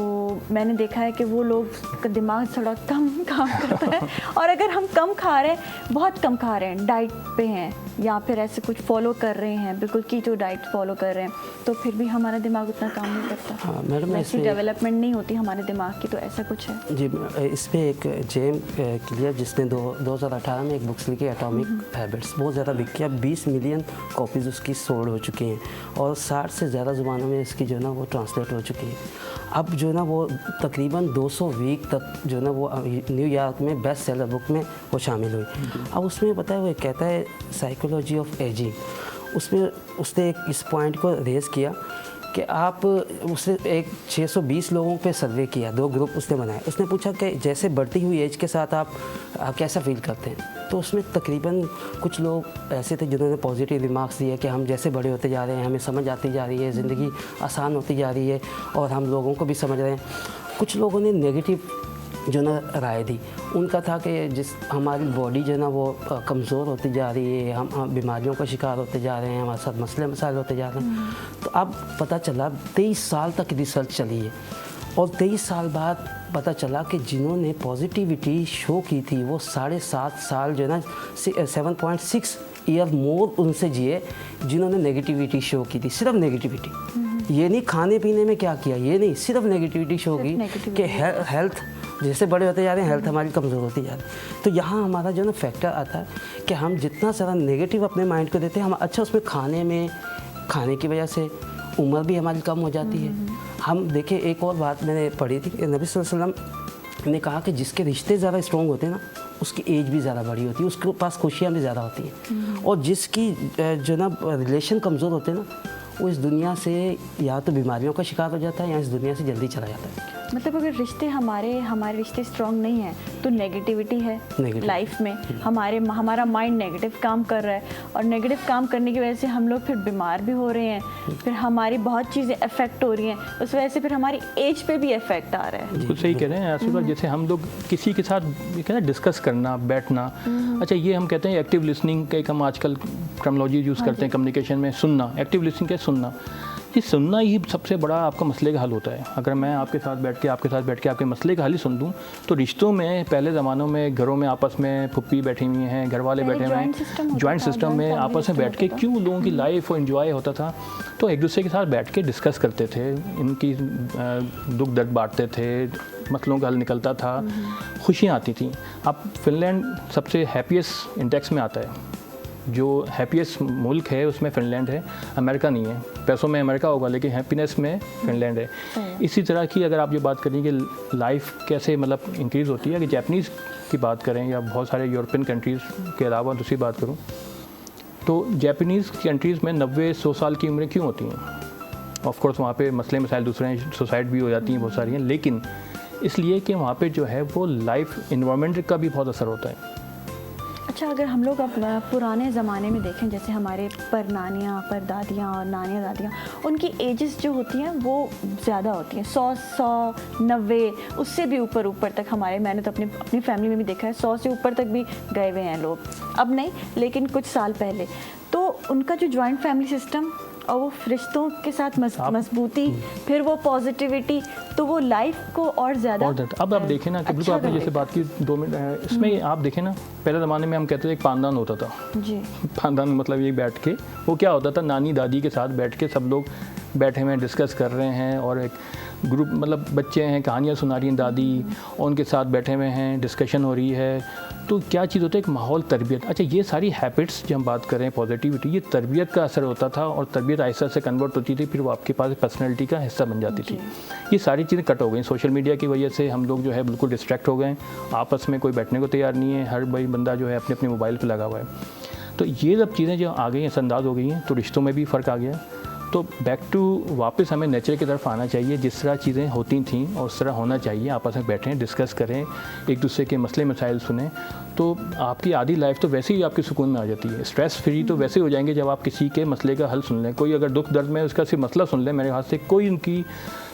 मैंने देखा है कि वो लोग का दिमाग थोड़ा कम काम करता है, और अगर हम कम खा रहे हैं, बहुत कम खा रहे हैं, डाइट पे हैं या फिर ऐसे कुछ फॉलो कर रहे हैं, बिल्कुल कीटो डाइट फॉलो कर रहे हैं, तो फिर भी हमारा दिमाग उतना काम नहीं करता। हाँ मैडम, ऐसी डेवलपमेंट नहीं होती हमारे दिमाग की, तो ऐसा कुछ है जी। इस पर एक जेम क्लियर जिसने 2018 में एक बुक्स लिखी एटॉमिक हैबिट्स, बहुत ज़्यादा बिकी है, 20 मिलियन कॉपीज़ उसकी सोल्ड हो चुकी हैं और 60 से ज़्यादा ज़ुबानों में इसकी जो है ना वो ट्रांसलेट हो चुकी है। अब जो है ना वो तकरीबन 200 वीक तक जो है ना वो न्यूयॉर्क में बेस्ट सेलर बुक में वो शामिल हुई। अब उसमें पता है वो कहता है साइकोलॉजी ऑफ एजिंग, उसमें उसने एक इस पॉइंट को रेज़ किया कि आप उसने एक 620 लोगों पे सर्वे किया, 2 ग्रुप उसने बनाए। उसने पूछा कि जैसे बढ़ती हुई एज के साथ आप कैसा फील करते हैं, तो उसमें तकरीबन कुछ लोग ऐसे थे जिन्होंने पॉजिटिव रिमार्क्स दिए कि हम जैसे बड़े होते जा रहे हैं, हमें समझ आती जा रही है, ज़िंदगी आसान होती जा रही है और हम लोगों को भी समझ रहे हैं। कुछ लोगों ने नेगेटिव जो ना राय दी, उनका था कि जिस हमारी बॉडी जो ना वो कमज़ोर होती जा रही है, हम बीमारियों का शिकार होते जा रहे हैं, हमारे साथ मसले मसाइल होते जा रहे हैं। तो अब पता चला 23 साल तक रिसर्च चली है और 23 साल बाद पता चला कि जिन्होंने पॉजिटिविटी शो की थी वो 7.5 साल जो है ना 7.6 ईयर मोर उनसे जिए जिन्होंने नेगेटिविटी शो की थी। सिर्फ नेगेटिविटी, ये नहीं खाने पीने में क्या किया, ये नहीं, सिर्फ नेगेटिविटी शो की कि हेल्थ जैसे बड़े होते जा रहे हैं, हेल्थ हमारी कमज़ोर होती जा रही है। तो यहाँ हमारा जो ना फैक्टर आता है कि हम जितना सारा नेगेटिव अपने माइंड को देते हैं, हम अच्छा उसमें खाने की वजह से उम्र भी हमारी कम हो जाती है। हम देखें, एक और बात मैंने पढ़ी थी कि नबी सल्लल्लाहु अलैहि वसल्लम ने कहा कि जिसके रिश्ते ज़्यादा स्ट्रॉन्ग होते हैं ना, उसकी एज भी ज़्यादा बड़ी होती है, उसके पास खुशियाँ भी ज़्यादा होती हैं, और जिसकी जो ना रिलेशन कमज़ोर होते हैं ना, वो इस दुनिया से या तो बीमारियों का शिकार हो जाता है या इस दुनिया से जल्दी चला जाता है। मतलब अगर रिश्ते हमारे रिश्ते स्ट्रॉन्ग नहीं हैं तो नेगेटिविटी है लाइफ में, हमारा माइंड नेगेटिव काम कर रहा है, और नेगेटिव काम करने की वजह से हम लोग फिर बीमार भी हो रहे हैं, फिर हमारी बहुत चीज़ें अफेक्ट हो रही हैं, उस वजह से फिर हमारी एज पे भी इफेक्ट आ रहा है। बिल्कुल सही कह रहे हैं आसिफ भाई। जैसे हम लोग किसी के साथ कहते हैं डिस्कस करना, बैठना, अच्छा ये हम कहते हैं एक्टिव लिसनिंग का एक हम आजकल टर्मिनोलॉजी यूज़ करते हैं कम्युनिकेशन में, सुनना, एक्टिव लिसनिंग क्या सुनना, ये सुनना ही सबसे बड़ा आपका मसले का हल होता है। अगर मैं आपके साथ बैठ के आपके मसले का हल ही सुन दूँ, तो रिश्तों में पहले ज़मानों में घरों में आपस में फुप्पी बैठी हुई हैं, घर वाले बैठे हुए हैं, जॉइंट सिस्टम में आपस में बैठ के क्यों लोगों की लाइफ और इन्जॉय होता था, तो एक दूसरे के साथ बैठ के डिस्कस करते थे, इनकी दुख दर्द बांटते थे, मसलों का हल निकलता था, खुशियाँ आती थी। अब फिनलैंड सबसे हैप्पीएस्ट इंडेक्स में आता है, जो हैप्पीएस्ट मुल्क है उसमें फिनलैंड है, अमेरिका नहीं है। पैसों में अमेरिका होगा लेकिन हैप्पीनेस में फिनलैंड है। इसी तरह की अगर आप ये बात करें कि लाइफ कैसे मतलब इंक्रीज़ होती है, कि जापानीज़ की बात करें या बहुत सारे यूरोपियन कंट्रीज़ के अलावा दूसरी बात करूँ, तो जापानीज़ कंट्रीज़ में 90-100 साल की उम्रें क्यों होती हैं? ऑफ कोर्स वहाँ पे मसले मसाइल दूसरे हैं, सुसाइड भी हो जाती हैं बहुत सारी हैं, लेकिन इसलिए कि वहाँ पे जो है वो लाइफ इन्वायरमेंट का भी बहुत असर होता है। अच्छा, अगर हम लोग अब पुराने ज़माने में देखें, जैसे हमारे परनानियाँ, परदादियाँ और नानियाँ दादियाँ, उनकी एजेस जो होती हैं वो ज़्यादा होती हैं, 100-90 उससे भी ऊपर तक हमारे, मैंने तो अपनी फैमिली में भी देखा है 100 से ऊपर तक भी गए हुए हैं लोग, अब नहीं लेकिन कुछ साल पहले। तो उनका जो जॉइंट फैमिली सिस्टम और वो रिश्तों के साथ मजबूती, फिर वो पॉजिटिविटी, तो वो लाइफ को और ज़्यादा अब आप देखें ना कि बिल्कुल आपने जैसे बात की 2 मिनट इसमें आप देखें ना, पहले ज़माने में हम कहते थे एक पानदान होता था जी, पानदान मतलब ये बैठ के वो क्या होता था, नानी दादी के साथ बैठ के सब लोग बैठे हुए हैं, डिस्कस कर रहे हैं, और एक ग्रुप मतलब बच्चे हैं, कहानियाँ सुना रही हैं दादी, और उनके साथ बैठे हुए हैं, डिस्कशन हो रही है, तो क्या चीज़ होता है, एक माहौल, तरबियत। अच्छा, ये सारी हैबिट्स जो हम बात कर रहे हैं पॉजिटिविटी, ये तरबियत का असर होता था, और तरबियत आहिस्ता से कन्वर्ट होती थी, फिर वो आपके पास पर्सनैलिटी का हिस्सा बन जाती थी। ये सारी चीज़ें कट हो गई सोशल मीडिया की वजह से, हम लोग जो है बिल्कुल डिस्ट्रैक्ट हो गए, आपस में कोई बैठने को तैयार नहीं है, हर भाई बंदा जो है अपने अपने मोबाइल पर लगा हुआ है। तो ये सब चीज़ें जो आ गई हैं, असंदाज हो गई हैं, तो रिश्तों में भी फ़र्क आ गया। तो बैक टू वापस हमें नेचर की तरफ आना चाहिए, जिस तरह चीज़ें होती थी और उस तरह होना चाहिए। आपस में बैठें, डिस्कस करें, एक दूसरे के मसले मसाइल सुनें, तो आपकी आधी लाइफ तो वैसे ही आपके सुकून में आ जाती है। स्ट्रेस फ्री तो वैसे हो जाएंगे जब आप किसी के मसले का हल सुन लें। कोई अगर दुख दर्द में उसका सिर्फ मसला सुन लें, मेरे हाथ से कोई उनकी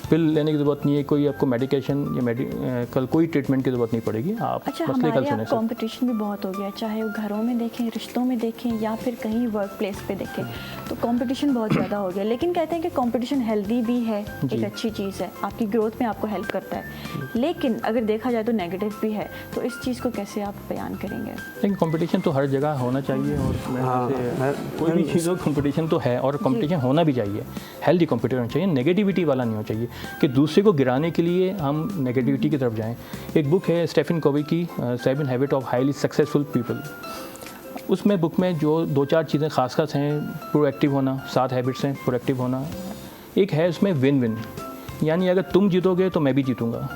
पिल लेने की ज़रूरत नहीं है, कोई आपको मेडिकेशन या कल कोई ट्रीटमेंट की ज़रूरत नहीं पड़ेगी। आप अच्छा, मसले कल हमारे सुने। यहाँ कंपटीशन भी बहुत हो गया, चाहे वो घरों में देखें, रिश्तों में देखें, या फिर कहीं वर्क प्लेस पे देखें, तो कंपटीशन बहुत ज़्यादा हो गया। लेकिन कहते हैं कि कंपटीशन हेल्दी भी है, एक अच्छी चीज़ है, आपकी ग्रोथ में आपको हेल्प करता है। लेकिन अगर देखा जाए तो नेगेटिव भी है, तो इस चीज़ को कैसे आप बयान करेंगे? लेकिन कंपटीशन तो हर जगह होना चाहिए, और कोई भी चीज़ हो कंपटीशन तो है, और कंपटीशन होना भी चाहिए। हेल्दी कंपटीशन होना चाहिए, नेगेटिविटी वाला नहीं होना चाहिए कि दूसरे को गिराने के लिए हम नेगेटिविटी की तरफ जाएं। एक बुक है स्टीफन कोवी की 7 habit of highly successful people. उसमें बुक में जो 2-4 चीज़ें खास हैं, प्रोएक्टिव होना, 7 हैबिट्स हैं प्रोएक्टिव होना। एक है उसमें विन विन, यानी अगर तुम जीतोगे तो मैं भी जीतूँगा।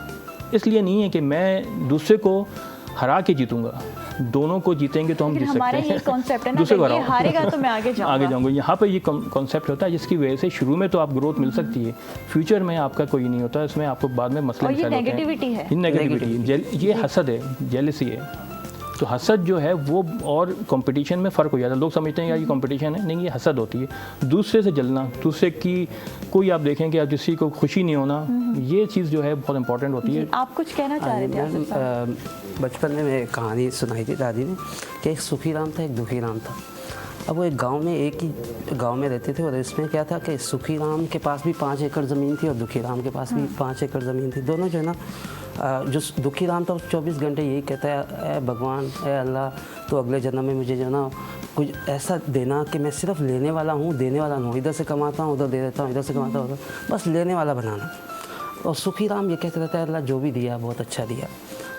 इसलिए नहीं है कि मैं दूसरे को हरा के जीतूँगा, दोनों को जीतेंगे तो हम जीत सकते हैं। ये कॉन्सेप्ट है ना, ये हारेगा तो मैं आगे जाऊँगा। यहाँ पर ये कॉन्सेप्ट होता है, जिसकी वजह से शुरू में तो आप ग्रोथ मिल सकती है, फ्यूचर में आपका कोई नहीं होता, इसमें आपको बाद में मसले ये नेगेटिविटी है, ये हसद है, जेलसी है। तो हसद जो है वो और कंपटीशन में फ़र्क हो जाता है। लोग समझते हैं यार ये कंपटीशन है, नहीं, ये हसद होती है। दूसरे से जलना, दूसरे की कोई आप देखें कि आप किसी को खुशी नहीं होना, ये चीज़ जो है बहुत इंपॉर्टेंट होती है। आप कुछ कहना चाह रहे थे? बचपन में मैं कहानी सुनाई थी दादी ने कि एक सुखी राम था, एक दुखी राम था। अब वो एक गांव में, एक ही गांव में रहते थे, और इसमें क्या था कि सुखी राम के पास भी 5 एकड़ ज़मीन थी और दुखी राम के पास भी 5 एकड़ ज़मीन थी। दोनों जो है ना, जो दुखी राम था वो 24 घंटे यही कहता है, ए भगवान, ए अल्लाह, तो अगले जन्म में मुझे जो ना कुछ ऐसा देना कि मैं सिर्फ लेने वाला हूँ, देने वाला नहीं हूँ। इधर से कमाता हूँ, उधर दे देता हूँ, इधर से कमाता हूँ, उधर, बस लेने वाला बनाना। और सुखी राम ये कहते रहता है, अल्लाह जो भी दिया बहुत अच्छा दिया,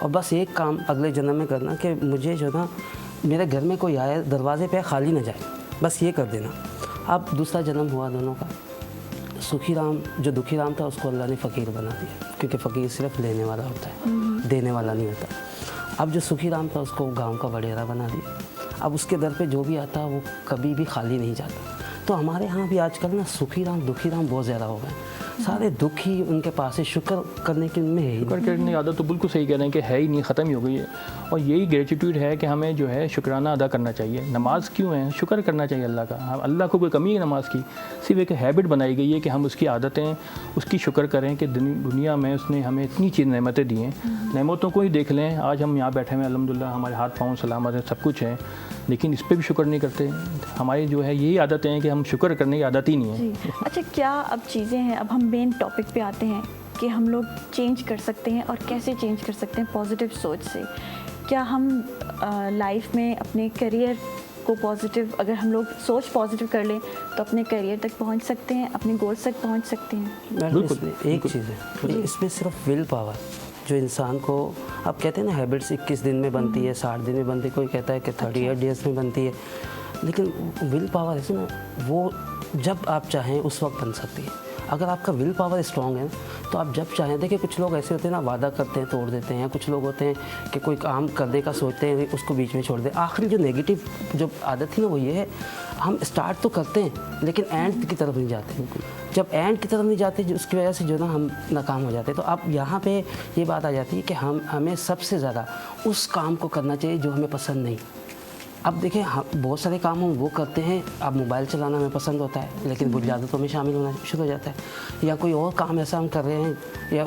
और बस एक काम अगले जन्म में करना कि मुझे जो ना मेरे घर में कोई आए, दरवाजे पे खाली ना जाए, बस ये कर देना। अब दूसरा जन्म हुआ दोनों का। सुखी राम, जो दुखी राम था, उसको अल्लाह ने फ़कीर बना दिया, क्योंकि फ़कीर सिर्फ लेने वाला होता है, देने वाला नहीं होता। अब जो सुखी राम था, उसको गांव का वडेरा बना दिया। अब उसके दर पे जो भी आता वो कभी भी खाली नहीं जाता। तो हमारे यहाँ भी आजकल ना सुखी राम दुखी राम बहुत ज़्यादा हो गए। सारे दुखी उनके पास है, शुक्र करने की उनमें है ही। शुक्र करने की आदत तो बिल्कुल सही कह रहे हैं कि है ही नहीं, ख़त्म ही हो गई है। और यही ग्रेटिट्यूड है कि हमें जो है शुक्राना अदा करना चाहिए। नमाज क्यों है? शुक्र करना चाहिए अल्लाह का। हम अल्लाह को कोई कमी है नमाज की? सिर्फ एक हैबिट बनाई गई है कि हम उसकी आदतें, उसकी शुक्र करें कि दुनिया में उसने हमें इतनी चीज़ नेमतें दी हैं। नेमतों को ही देख लें, आज हम यहाँ बैठे हुए हैं, अल्हम्दुलिल्लाह हमारे हाथ पाँव सलामत हैं, सब कुछ है, लेकिन इस पर भी शुक्र नहीं करते। हमारी जो है यही आदतें हैं कि हम शुक्र करने की आदत ही नहीं है। अच्छा, क्या अब चीज़ें हैं, अब हम मेन टॉपिक पे आते हैं कि हम लोग चेंज कर सकते हैं, और कैसे चेंज कर सकते हैं पॉजिटिव सोच से। क्या हम लाइफ में अपने करियर को पॉजिटिव, अगर हम लोग सोच पॉजिटिव कर लें तो अपने करियर तक पहुंच सकते हैं, अपने गोल्स तक पहुंच सकते हैं? बिल्कुल। एक चीज़ है, इसमें सिर्फ विल पावर जो इंसान को, आप कहते हैं ना हैबिट्स 21 दिन में बनती है, 60 दिन में बनती है, कोई कहता है कि 38 डेज में बनती है, लेकिन विल पावर है ना, वो जब आप चाहें उस वक्त बन सकती है। अगर आपका विल पावर स्ट्रॉन्ग है ना, तो आप जब चाहें, देखिए कुछ लोग ऐसे होते हैं ना, वादा करते हैं तोड़ देते हैं, कुछ लोग होते हैं कि कोई काम करने का सोचते हैं उसको बीच में छोड़ दें। आखिरी जो नेगेटिव जो आदत थी ना, वो ये है, हम स्टार्ट तो करते हैं लेकिन एंड की तरफ नहीं जाते। जब एंड की तरफ नहीं जाते, उसकी वजह से जो ना हम नाकाम हो जाते हैं। तो अब यहाँ पे ये बात आ जाती है कि हमें सबसे ज़्यादा उस काम को करना चाहिए जो हमें पसंद नहीं। अब देखिए, हम बहुत सारे काम हम वो करते हैं, अब मोबाइल चलाना हमें पसंद होता है, लेकिन बुरी आदतों में शामिल होना शुरू हो जाता है, या कोई और काम ऐसा हम कर रहे हैं, या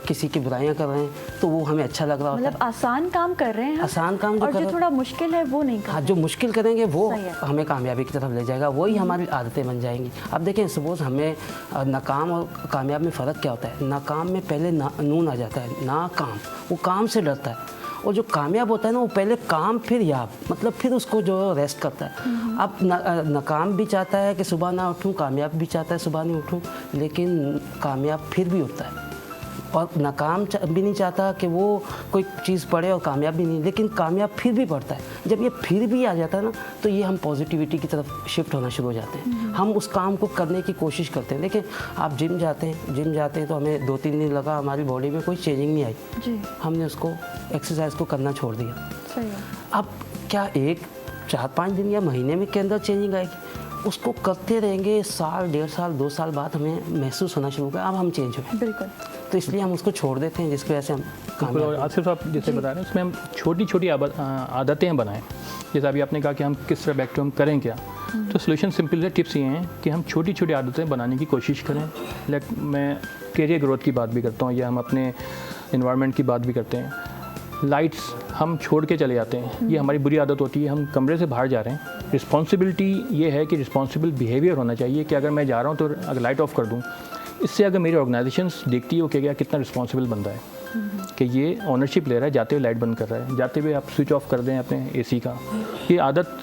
किसी की बुराइयां कर रहे हैं, तो वो हमें अच्छा लग रहा होता है। मतलब आसान काम कर रहे हैं, आसान काम और जो थोड़ा मुश्किल है वो नहीं कर। हाँ, जो मुश्किल करेंगे वो हमें कामयाबी की तरफ ले जाएगा, वही हमारी आदतें बन जाएंगी। अब देखें, सपोज़ हमें नाकाम और कामयाब में फ़र्क क्या होता है? नाकाम में पहले नून आ जाता है, नाकाम, वो काम से डरता है, और जो कामयाब होता है ना, वो पहले काम फिर याब, मतलब फिर उसको जो रेस्ट करता है। अब नाकाम भी चाहता है कि सुबह ना उठूं, कामयाब भी चाहता है सुबह नहीं उठूं, लेकिन कामयाब फिर भी उठता है। और नाकाम भी नहीं चाहता कि वो कोई चीज़ पढ़े, और कामयाब भी नहीं, लेकिन कामयाब फिर भी पढ़ता है। जब ये फिर भी आ जाता है ना, तो ये हम पॉजिटिविटी की तरफ शिफ्ट होना शुरू हो जाते हैं। हम उस काम को करने की कोशिश करते हैं। देखिए, आप जिम जाते हैं तो हमें 2-3 दिन लगा, हमारी बॉडी में कोई चेंजिंग नहीं आई, हमने उसको एक्सरसाइज को करना छोड़ दिया। अब क्या 1, 4-5 दिन या महीने में के अंदर चेंजिंग आएगी? उसको करते रहेंगे, साल 1.5 साल 2 साल बाद हमें महसूस होना शुरू होगा अब हम चेंज हुए। बिल्कुल। तो इसलिए हम उसको छोड़ देते हैं, जिसकी वजह से हम कामयाब और आसिफ साहब जैसे बता रहे हैं उसमें हम छोटी छोटी आदतें बनाएं। जैसे अभी आपने कहा कि हम किस तरह बैक टू हम करें क्या, तो सोल्यूशन सिंपल है, टिप्स ये हैं कि हम छोटी छोटी आदतें बनाने की कोशिश करें। लाइक मैं कैरियर ग्रोथ की बात भी करता हूँ या हम अपने इन्वायरमेंट की बात भी करते हैं। लाइट्स हम छोड़ के चले जाते हैं, ये हमारी बुरी आदत होती है। हम कमरे से बाहर जा रहे हैं, रिस्पॉन्सिबिलिटी ये है कि रिस्पॉन्सिबल बिहेवियर होना चाहिए कि अगर मैं जा रहा हूँ तो अगर लाइट ऑफ कर दूँ, इससे अगर मेरी ऑर्गेनाइजेशंस देखती है वो क्या कितना रिस्पॉन्सिबल बंदा है कि ये ओनरशिप ले रहा है, जाते हुए लाइट बंद कर रहा है, जाते हुए आप स्विच ऑफ कर दें अपने एसी का। ये आदत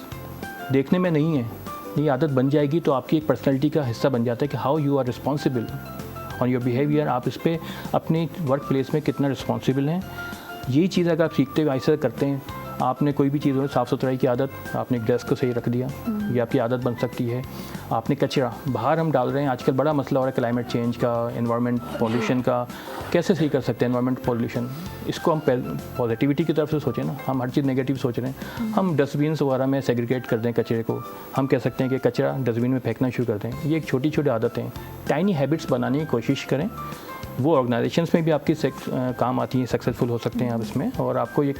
देखने में नहीं है, ये आदत बन जाएगी तो आपकी एक पर्सनैलिटी का हिस्सा बन जाता है कि how you are responsible on your behaviour. आप इस पर अपनी वर्क प्लेस में कितना रिस्पॉन्सिबल हैं, यही चीज़ अगर आप सीखते हुए ऐसा करते हैं, आपने कोई भी चीज़ हो, साफ़ सुथराई की आदत, आपने डेस्क को सही रख दिया, ये आपकी आदत बन सकती है। आपने कचरा बाहर हम डाल रहे हैं, आजकल बड़ा मसला हो रहा है क्लाइमेट चेंज का, एनवायरनमेंट पॉल्यूशन का, कैसे सही कर सकते हैं एनवायरनमेंट पॉल्यूशन। इसको हम पॉजिटिविटी की तरफ से सोचें ना, हम हर चीज़ नेगेटिव सोच रहे हैं। हम डस्टबिन वगैरह में सेग्रीगेट कर दें कचरे को, हम कह सकते हैं कि कचरा डस्टबिन में फेंकना शुरू कर दें। ये एक छोटी छोटी आदतें, टाइनी हैबिट्स बनाने की कोशिश करें। वो ऑर्गेनाइजेशंस में भी आपकी काम आती हैं, सक्सेसफुल हो सकते हैं आप इसमें। और आपको एक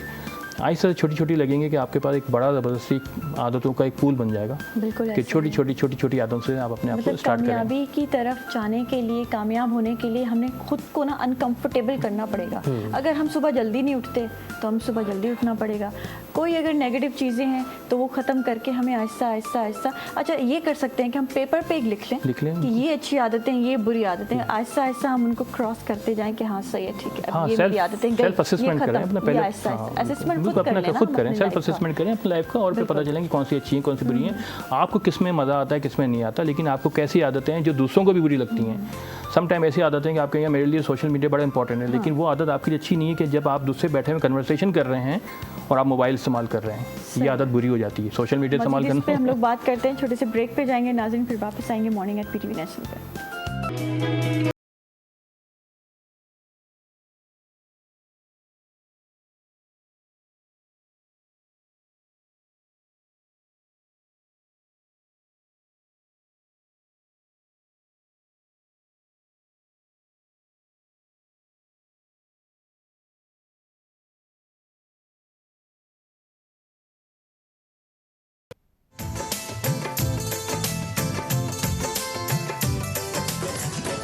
ऐसे छोटी छोटी लगेंगे कि आपके पास एक बड़ा ज़बरदस्ती आदतों का एक पूल बन जाएगा। बिल्कुल कि छोटी छोटी आदतों से आप अपने आप को स्टार्ट करें। कामयाबी की तरफ जाने के लिए, कामयाब होने के लिए हमें खुद को ना अनकंफर्टेबल करना पड़ेगा। अगर हम सुबह जल्दी नहीं उठते तो हम सुबह जल्दी उठना पड़ेगा। कोई अगर नेगेटिव चीज़ें हैं तो वो ख़त्म करके हमें आहिस्ता आहिस्ता आहिस्ता, अच्छा ये कर सकते हैं कि हम पेपर पे एक लिख लें कि ये अच्छी आदतें, ये बुरी आदतें, आहिस्ता आहिस्ता हम उनको क्रॉस करते जाएं कि हाँ सही है, ठीक है, अब ये मेरी आदतें गई, सेल्फ असेसमेंट करें अपना, पहले असेसमेंट खुद करें, सेल्फ असेसमेंट करें अपनी लाइफ का, और फिर पता चलेंगे कौन सी अच्छी हैं कौन सी बुरी हैं, आपको किस में मज़ा आता है किस में नहीं आता, लेकिन आपको कैसी आदतें हैं जो दूसरों को भी बुरी लगती हैं। सम टाइम ऐसी आदतें हैं कि आप कहेंगे मेरे लिए सोशल मीडिया बड़ा इंपॉर्टेंट है, लेकिन वो आदत आपके लिए अच्छी नहीं है कि जब आप दूसरे बैठे हुए कन्वर्सेशन कर रहे हैं और आप मोबाइल इस्तेमाल कर रहे हैं, ये आदत बुरी हो जाती है। सोशल मीडिया इस्तेमाल करने पे हम लोग बात करते हैं, छोटे से ब्रेक पे जाएंगे नाज़रीन, फिर वापस आएंगे मॉर्निंग एट PTV नेशनल पे।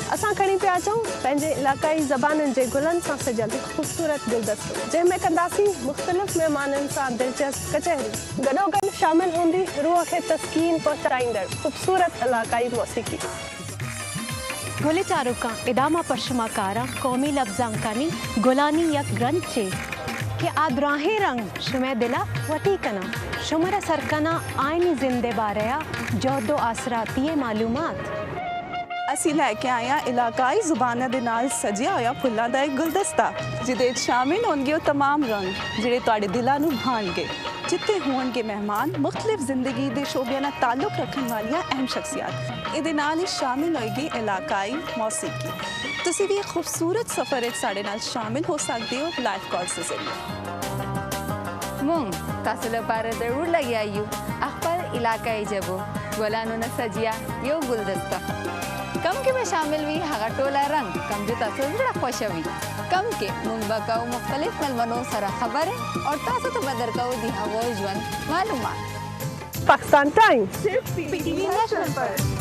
असां खणी पिया अचूं पंहिंजे इलाक़ाई ज़बाननि जे गुलनि सां सजियल हिकु ख़ूबसूरत गुलदस्तो, जंहिंमें कंदासीं मुख़्तलिफ़ महिमाननि सां दिलचस्प कचहरी। गॾोगॾु शामिल हूंदी रूह खे तस्कीन पहुचाईंदड़ ख़ूबसूरत इलाक़ाई मौसीक़ी। गुल चारुका इदामा परशमाकारा कौमी लफ्ज़ांकानी गुलानी यक ग्रंथ चे कि आदराहे रंग शुमे दिला वटी कना शुमर सरकना आइनी जिंदे बारया जोदो आसराती मालूमात। ਅਸੀਂ ਲੈ ਕੇ ਆਏ ਹਾਂ ਇਲਾਕਾਈ ਜ਼ੁਬਾਨਾਂ ਦੇ ਨਾਲ ਸਜਿਆ ਹੋਇਆ ਫੁੱਲਾਂ ਦਾ ਇੱਕ ਗੁਲਦਸਤਾ, ਜਿਹਦੇ ਵਿੱਚ ਸ਼ਾਮਿਲ ਹੋਣਗੇ ਉਹ तमाम ਰੰਗ ਜਿਹੜੇ ਤੁਹਾਡੇ ਦਿਲਾਂ ਨੂੰ ਭਾਣਗੇ, ਜਿੱਥੇ ਹੋਣਗੇ ਮਹਿਮਾਨ ਮੁxtਲਿਫ ਜ਼ਿੰਦਗੀ ਦੇ ਸ਼ੋਬਿਆਂ ਨਾਲ ਤਾਲੁਕ ਰੱਖਣ ਵਾਲੀਆਂ ਅਹਿਮ ਸ਼ਖਸੀਅਤ। ਇਹਦੇ ਨਾਲ ਹੀ ਸ਼ਾਮਿਲ ਹੋਏਗੀ ਇਲਾਕਾਈ ਮੌਸੀਕੀ। ਤੁਸੀਂ ਵੀ ਇੱਕ ਖੂਬਸੂਰਤ ਸਫ਼ਰ ਵਿੱਚ ਸਾਡੇ ਨਾਲ ਸ਼ਾਮਿਲ ਹੋ ਸਕਦੇ ਹੋ ਲਾਈਵ कॉल्स ਦੇ ਜ਼ਰੀਏ। मुंग तासु लपारे जरूर लगी आयु अखबार इलाकाई जबो गोलानो न सजिया यो गुलदस्ता कम के में शामिल हुई हगा टोला रंग कम जो तासु जरा खुश हुई कम के मुंग बकाऊ मुख्तलिफ मलमनों सरा खबर है और तासु तो बदर का दी हवा जवन मालूमात। पाकिस्तान टाइम सिर्फ PTV नेशनल पर।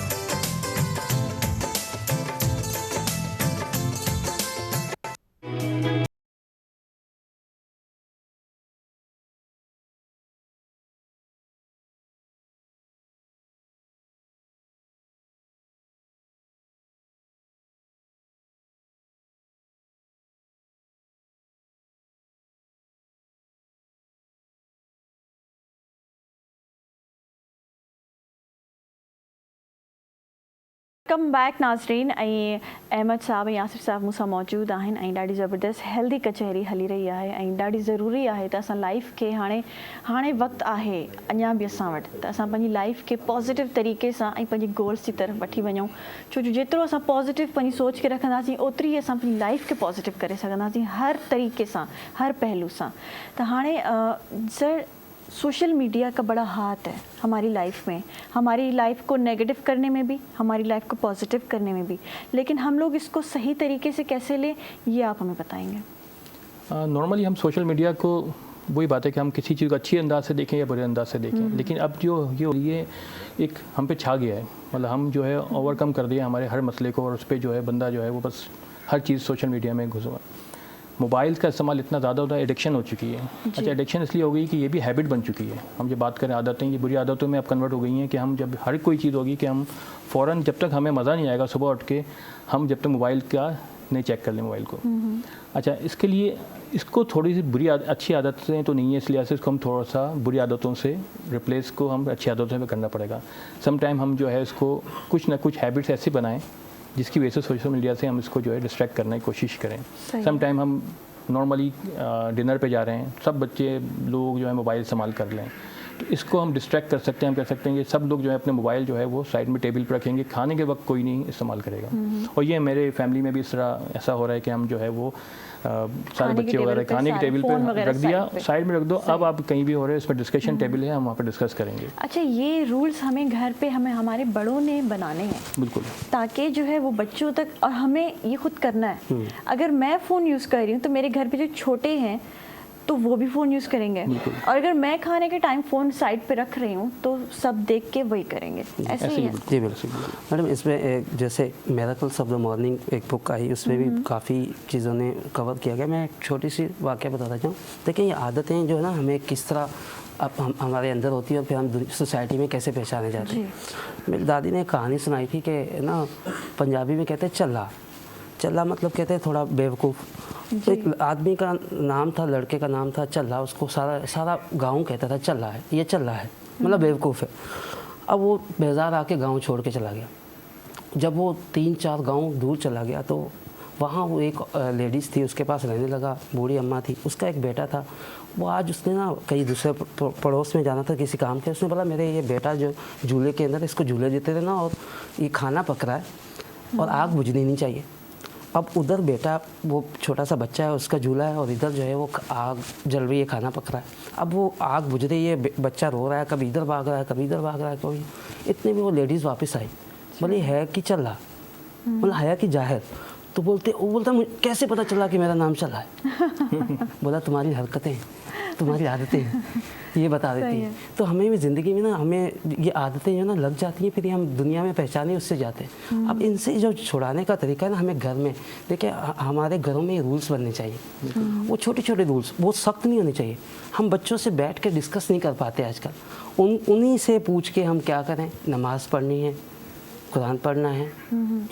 कम बैक नाज़रीन, अहमद साहब यासिर साहब मूंसां मौजूद आहिनि ऐं ॾाढी ज़बरदस्त हेल्दी कचहरी हली रही आहे ऐं ॾाढी ज़रूरी आहे त असां लाइफ खे हाणे वक़्तु आहे अञा बि असां वटि त असां पंहिंजी लाइफ खे पॉज़िटिव तरीक़े सां ऐं पंहिंजी गोल्स जी तरफ़ वठी वञूं, छो जो जेतिरो असां पॉज़िटिव पंहिंजी सोच खे रखंदासीं ओतिरी ई असां पंहिंजी लाइफ खे पॉज़िटिव करे सघंदासीं हर तरीक़े सां, हर पहलू सां। त हाणे सर सोशल मीडिया का बड़ा हाथ है हमारी लाइफ में, हमारी लाइफ को नेगेटिव करने में भी, हमारी लाइफ को पॉजिटिव करने में भी, लेकिन हम लोग इसको सही तरीके से कैसे लें ये आप हमें बताएंगे। नॉर्मली हम सोशल मीडिया को, वही बात है कि हम किसी चीज़ को अच्छी अंदाज से देखें या बुरे अंदाज से देखें, लेकिन अब जो ये एक हम पे छा गया है, मतलब हम जो है ओवरकम कर दिया हमारे हर मसले को, और उस पर जो है बंदा जो है वो बस हर चीज़ सोशल मीडिया में घुस हुआ। मोबाइल का इस्तेमाल इतना ज़्यादा होता है, एडिक्शन हो चुकी है। अच्छा, एडिक्शन इसलिए हो गई कि ये भी हैबिट बन चुकी है। हम जो बात करें आदतें, ये बुरी आदतों में अब कन्वर्ट हो गई हैं कि हम जब हर कोई चीज़ होगी कि हम फ़ौरन, जब तक हमें मज़ा नहीं आएगा सुबह उठ के, हम जब तक मोबाइल का नहीं चेक कर लें मोबाइल को। अच्छा, इसके लिए इसको थोड़ी सी अच्छी आदतें तो नहीं है, इसलिए इसको हम थोड़ा सा बुरी आदतों से रिप्लेस को हम अच्छी आदतों में करना पड़ेगा। सम टाइम हम जो है इसको कुछ ना कुछ हैबिट्स ऐसी बनाएं जिसकी वजह से सोशल मीडिया से हम इसको जो है डिस्ट्रैक्ट करने की कोशिश करें। सम टाइम हम नॉर्मली डिनर पे जा रहे हैं, सब बच्चे लोग जो है मोबाइल इस्तेमाल कर लें, तो इसको हम डिस्ट्रैक्ट कर सकते हैं। हम कह सकते हैं कि सब लोग जो है अपने मोबाइल जो है वो साइड में टेबल पर रखेंगे, खाने के वक्त कोई नहीं इस्तेमाल करेगा। और ये मेरे फैमिली में भी इस तरह ऐसा हो रहा है कि हम जो है वो सारे बच्चे वगैरह खाने की टेबल पे रख दिया, साइड में रख दो, अब आप कहीं भी हो रहे हैं, इस पर डिस्कशन टेबल है, हम वहाँ पर डिस्कस करेंगे। अच्छा, ये रूल्स हमें घर पे हमारे बड़ों ने बनाने हैं, बिल्कुल, ताकि जो है वो बच्चों तक, और हमें ये खुद करना है। अगर मैं फ़ोन यूज़ कर रही हूँ तो मेरे घर पे जो छोटे हैं तो वो भी फ़ोन यूज़ करेंगे, और अगर मैं खाने के टाइम फ़ोन साइड पे रख रही हूँ तो सब देख के वही करेंगे। ऐसे ही है जी, बिल्कुल मैडम। इसमें जैसे मिरेकल्स ऑफ द मॉर्निंग एक बुक आई, उसमें भी काफ़ी चीज़ों ने कवर किया गया। मैं एक छोटी सी वाक़या बताना चाहूँ। देखिए, ये आदतें जो है ना हमें किस तरह अब हमारे अंदर होती है और फिर हम सोसाइटी में कैसे पहचाने जाते हैं। मेरी दादी ने एक कहानी सुनाई थी कि ना पंजाबी में कहते हैं चल्ला। चल्ला मतलब कहते हैं थोड़ा बेवकूफ़। एक आदमी का नाम था, लड़के का नाम था चल्ला, उसको सारा गांव कहता था चल्ला है, ये चल्ला है, मतलब बेवकूफ़ है। अब वो बेजार आके गांव छोड़ के चला गया। जब वो 3-4 गांव दूर चला गया तो वहाँ वो एक लेडीज़ थी, उसके पास रहने लगा, बूढ़ी अम्मा थी, उसका एक बेटा था। वो आज उसने ना कहीं दूसरे पड़ोस में जाना था किसी काम के, उसने बोला मेरे ये बेटा जो झूले के अंदर, इसको झूले देते थे ना, और ये खाना पक रहा है और आग बुझनी नहीं चाहिए। अब उधर बेटा, वो छोटा सा बच्चा है, उसका झूला है, और इधर जो है वो आग जल रही है, खाना पक रहा है। अब वो आग बुझ रही है, बच्चा रो रहा है, कभी इधर भाग रहा है, कभी इधर भाग रहा है, कोई। इतने में वो लेडीज़ वापस आई, बोली है कि चल्ला, बोला है कि जाहिर। तो वो बोलता मुझे कैसे पता चला कि मेरा नाम चला है? बोला तुम्हारी हरकतें, तुम्हारी आदतें ये बता देती हैं। तो हमें भी ज़िंदगी में ना, हमें ये आदतें जो ना लग जाती हैं, फिर हम दुनिया में पहचाने उससे जाते हैं। अब इनसे जो छुड़ाने का तरीका है ना, हमें घर में, देखिए हमारे घरों में रूल्स बनने चाहिए। वो छोटे छोटे रूल्स, बहुत सख्त नहीं होने चाहिए। हम बच्चों से बैठ के डिस्कस नहीं कर पाते आजकल। उन्हीं से पूछ के हम क्या करें, नमाज़ पढ़नी है, कुरान पढ़ना है,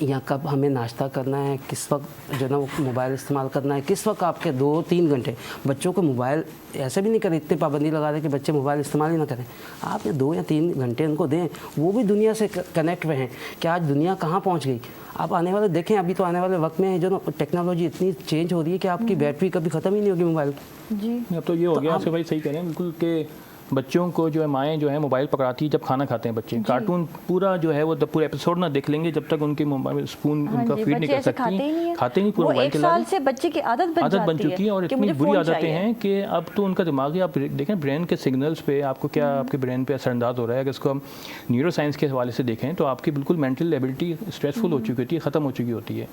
या कब हमें नाश्ता करना है, किस वक्त जो ना वो मोबाइल इस्तेमाल करना है, किस वक्त आपके 2-3 घंटे। बच्चों को मोबाइल ऐसे भी नहीं करें, इतनी पाबंदी लगा दें कि बच्चे मोबाइल इस्तेमाल ही ना करें। आप 2 या 3 घंटे उनको दें, वो भी दुनिया से कनेक्ट रहें कि आज दुनिया कहाँ पहुँच गई। आप आने वाले देखें, अभी तो आने वाले वक्त में जो ना टेक्नोलॉजी इतनी चेंज हो रही है कि आपकी बैटरी कभी ख़त्म ही नहीं होगी मोबाइल जी। अब तो ये हो गया, से भाई सही कह रहे हैं बिल्कुल, कि बच्चों को जो है माएँ जो है मोबाइल पकड़ाती है जब खाना खाते हैं बच्चे। कार्टून पूरा जो है वो पूरा एपिसोड ना देख लेंगे जब तक उनके मोबाइल स्पून उनका फीड नहीं कर सकती, खाते नहीं, पूरा मोबाइल के साल से बच्चे की आदत बन चुकी है। और इतनी बुरी आदतें हैं कि अब तो उनका दिमाग ही, आप देखें ब्रेन के सिग्नल्स पे आपको क्या आपके ब्रेन पे असरअंदाज हो रहा है। अगर इसको हम न्यूरो साइंस के हवाले से देखें तो आपकी बिल्कुल मेंटल एबिलिटी स्ट्रेसफुल हो चुकी होती है, ख़त्म हो चुकी होती है।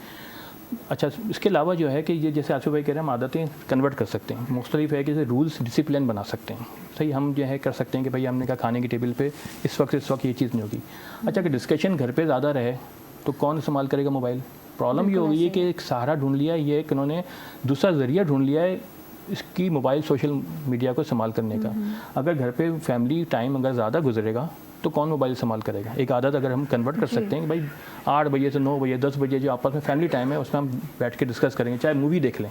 अच्छा, इसके अलावा जो है कि ये जैसे आसिफ भाई कह रहे हैं, हम आदतें कन्वर्ट कर सकते हैं। मुख्तलिफ है कि जैसे रूल्स डिसिप्लिन बना सकते हैं। सही, हम जो है कर सकते हैं कि भाई हमने कहा खाने की टेबल पे इस वक्त ये चीज़ नहीं होगी। अच्छा, अगर डिस्कशन घर पे ज़्यादा रहे तो कौन इस्तेमाल करेगा मोबाइल? प्रॉब्लम ये हो गई है कि एक सहारा ढूंढ लिया, ये एक उन्होंने दूसरा ज़रिया ढूंढ लिया है इसकी, मोबाइल सोशल मीडिया को इस्तेमाल करने का। अगर घर पे फैमिली टाइम अगर ज़्यादा गुजरेगा तो कौन मोबाइल इस्तेमाल करेगा? एक आदत अगर हम कन्वर्ट कर सकते हैं कि भाई 8 बजे से 9 बजे 10 बजे जो आपस में फैमिली टाइम है उसमें हम बैठ के डिस्कस करेंगे, चाहे मूवी देख लें,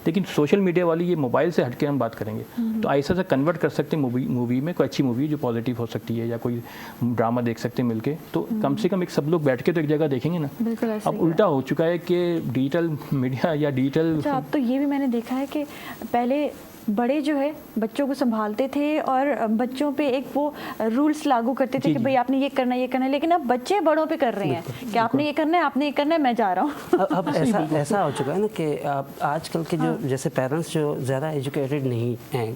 लेकिन सोशल मीडिया वाली ये मोबाइल से हटके हम बात करेंगे। तो ऐसा से कन्वर्ट कर सकते हैं मूवी में, कोई अच्छी मूवी जो पॉजिटिव हो सकती है, या कोई ड्रामा देख सकते हैं मिलके, तो कम से कम एक सब लोग बैठ के तो एक जगह देखेंगे ना। अब उल्टा हो चुका है कि डिजिटल मीडिया या डिजिटल। अच्छा, अब तो ये भी मैंने देखा है कि पहले बड़े जो है बच्चों को संभालते थे और बच्चों पे एक वो रूल्स लागू करते थे कि भाई आपने ये करना है, लेकिन अब बच्चे बड़ों पे कर रहे हैं कि आपने ये करना है, आपने ये करना है, मैं जा रहा हूँ। अब ऐसा हो चुका है ना कि आजकल के जो जैसे पेरेंट्स जो ज़्यादा एजुकेटेड नहीं हैं,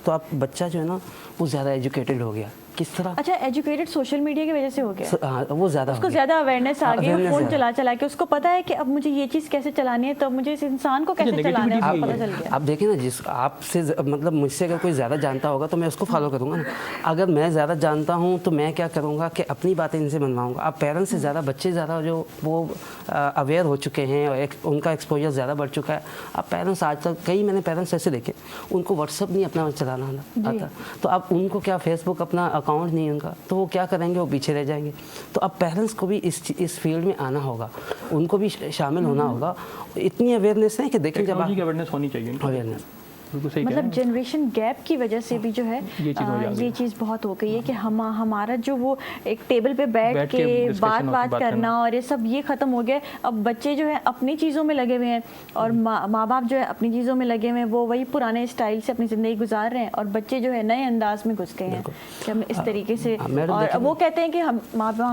तो आप बच्चा जो है ना वो ज़्यादा एजुकेटेड हो गया। किस तरह? अच्छा, एजुकेटेड सोशल मीडिया की वजह से हो गया। हाँ, वो ज़्यादा उसको ज़्यादा अवेयरनेस आ गई, awareness फ़ोन है। चला चला के उसको पता है कि अब मुझे ये चीज़ कैसे चलानी है, तो अब मुझे इस इंसान को कैसे चलाना है उसको पता चल गया। आप देखिए ना, जिस आपसे मतलब मुझसे अगर कोई ज़्यादा जानता होगा तो मैं उसको फॉलो करूँगा ना। अगर मैं ज़्यादा जानता हूँ तो मैं क्या करूँगा कि अपनी बातें इनसे मनवाऊँगा। अब पेरेंट्स से ज़्यादा बच्चे ज़्यादा जो वो अवेयर हो चुके हैं और उनका एक्सपोजर ज़्यादा बढ़ चुका है। अब पेरेंट्स आज तक कई मैंने पेरेंट्स ऐसे देखे, उनको व्हाट्सअप नहीं अपना चलाना आता, तो अब उनको क्या फेसबुक अपना अकाउंट नहीं उनका, तो वो क्या करेंगे, वो पीछे रह जाएंगे। तो अब पेरेंट्स को भी इस फील्ड में आना होगा, उनको भी शामिल होना होगा। इतनी अवेयरनेस है कि देखें जब अवेयरनेस होनी चाहिए, अवेयरनेस मतलब जनरेशन गैप की वजह से भी जो है ये चीज़ बहुत हो गई है कि हमारा जो वो एक टेबल पे बैठ के बात करना और ये सब ये ख़त्म हो गया। अब बच्चे जो है अपनी चीज़ों में लगे हुए हैं और माँ बाप जो है अपनी चीज़ों में लगे हुए हैं, वो वही पुराने स्टाइल से अपनी ज़िंदगी गुजार रहे हैं और बच्चे जो है नए अंदाज में घुस गए हैं कि हम इस तरीके से। और वो कहते हैं कि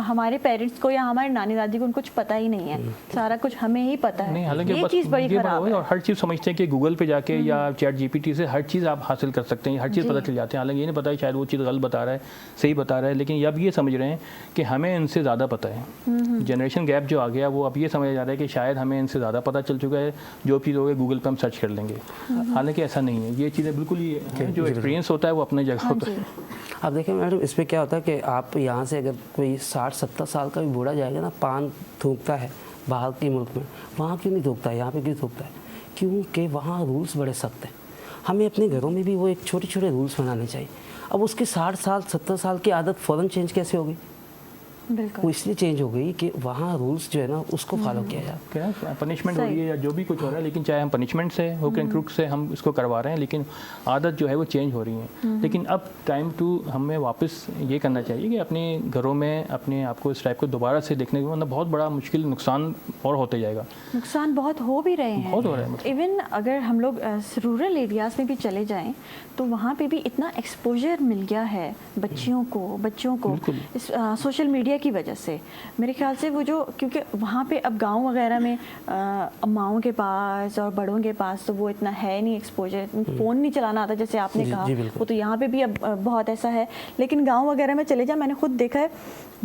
हमारे पेरेंट्स को या हमारे नानी दादी को कुछ पता ही नहीं है, सारा कुछ हमें ही पता है। ये चीज़ बड़ी खराब है। और हर चीज़ समझते हैं कि गूगल पे जाके या चैट जीपीटी से हर चीज़ आप हासिल कर सकते हैं, हर चीज़ पता चल जाते हैं। हालांकि ये नहीं पता है शायद वो चीज़ गलत बता रहा है, सही बता रहा है, लेकिन अब ये समझ रहे हैं कि हमें इनसे ज़्यादा पता है। जनरेशन गैप जो आ गया वो अब ये समझा जा रहा है कि शायद हमें इनसे ज़्यादा पता चल चुका है, जो चीज़ होगी गूगल पर हम सर्च कर लेंगे। हालांकि ऐसा नहीं है, ये चीज़ें बिल्कुल ही जो एक्सपीरियंस होता है वो अपनी जगह होता है। अब देखिए मैडम, इसमें क्या होता है कि आप यहाँ से अगर कोई 60-70 साल का भी बूढ़ा जाएगा ना, पान थूकता है बाहर के मुल्क में, वहाँ क्यों नहीं थूकता है, यहाँ पे क्यों थूकता है? क्योंकि वहाँ रूल्स बड़े सख्त हैं। हमें अपने घरों में भी वो एक छोटे छोटे रूल्स बनाने चाहिए। अब उसकी 60 साल 70 साल की आदत फ़ौरन चेंज कैसे होगी? वो इसलिए चेंज हो गई कि वहाँ रूल्स जो है ना उसको फॉलो किया जाए। क्या पनिशमेंट हो रही है या जो भी कुछ हो रहा है, लेकिन चाहे हम पनिशमेंट से हुक एंड क्रुक से हम इसको करवा रहे हैं, लेकिन आदत जो है वो चेंज हो रही है। लेकिन अब टाइम टू हमें वापस ये करना चाहिए कि अपने घरों में अपने आप को इस टाइप को दोबारा से देखने के मतलब बहुत बड़ा मुश्किल नुकसान और होते जाएगा। नुकसान बहुत हो भी रहे हैं, बहुत हो रहा है। इवन अगर हम लोग रूरल एरियाज़ में भी चले जाएँ तो वहाँ पे भी इतना एक्सपोजर मिल गया है बच्चों को इस सोशल मीडिया की वजह से। मेरे ख्याल से वो जो, क्योंकि वहाँ पे अब गांव वगैरह में अम्माओं के पास और बड़ों के पास तो वो इतना है नहीं एक्सपोजर, फ़ोन नहीं चलाना आता जैसे आपने कहा, वो तो यहाँ पे भी अब बहुत ऐसा है। लेकिन गांव वगैरह में चले जाए, मैंने खुद देखा है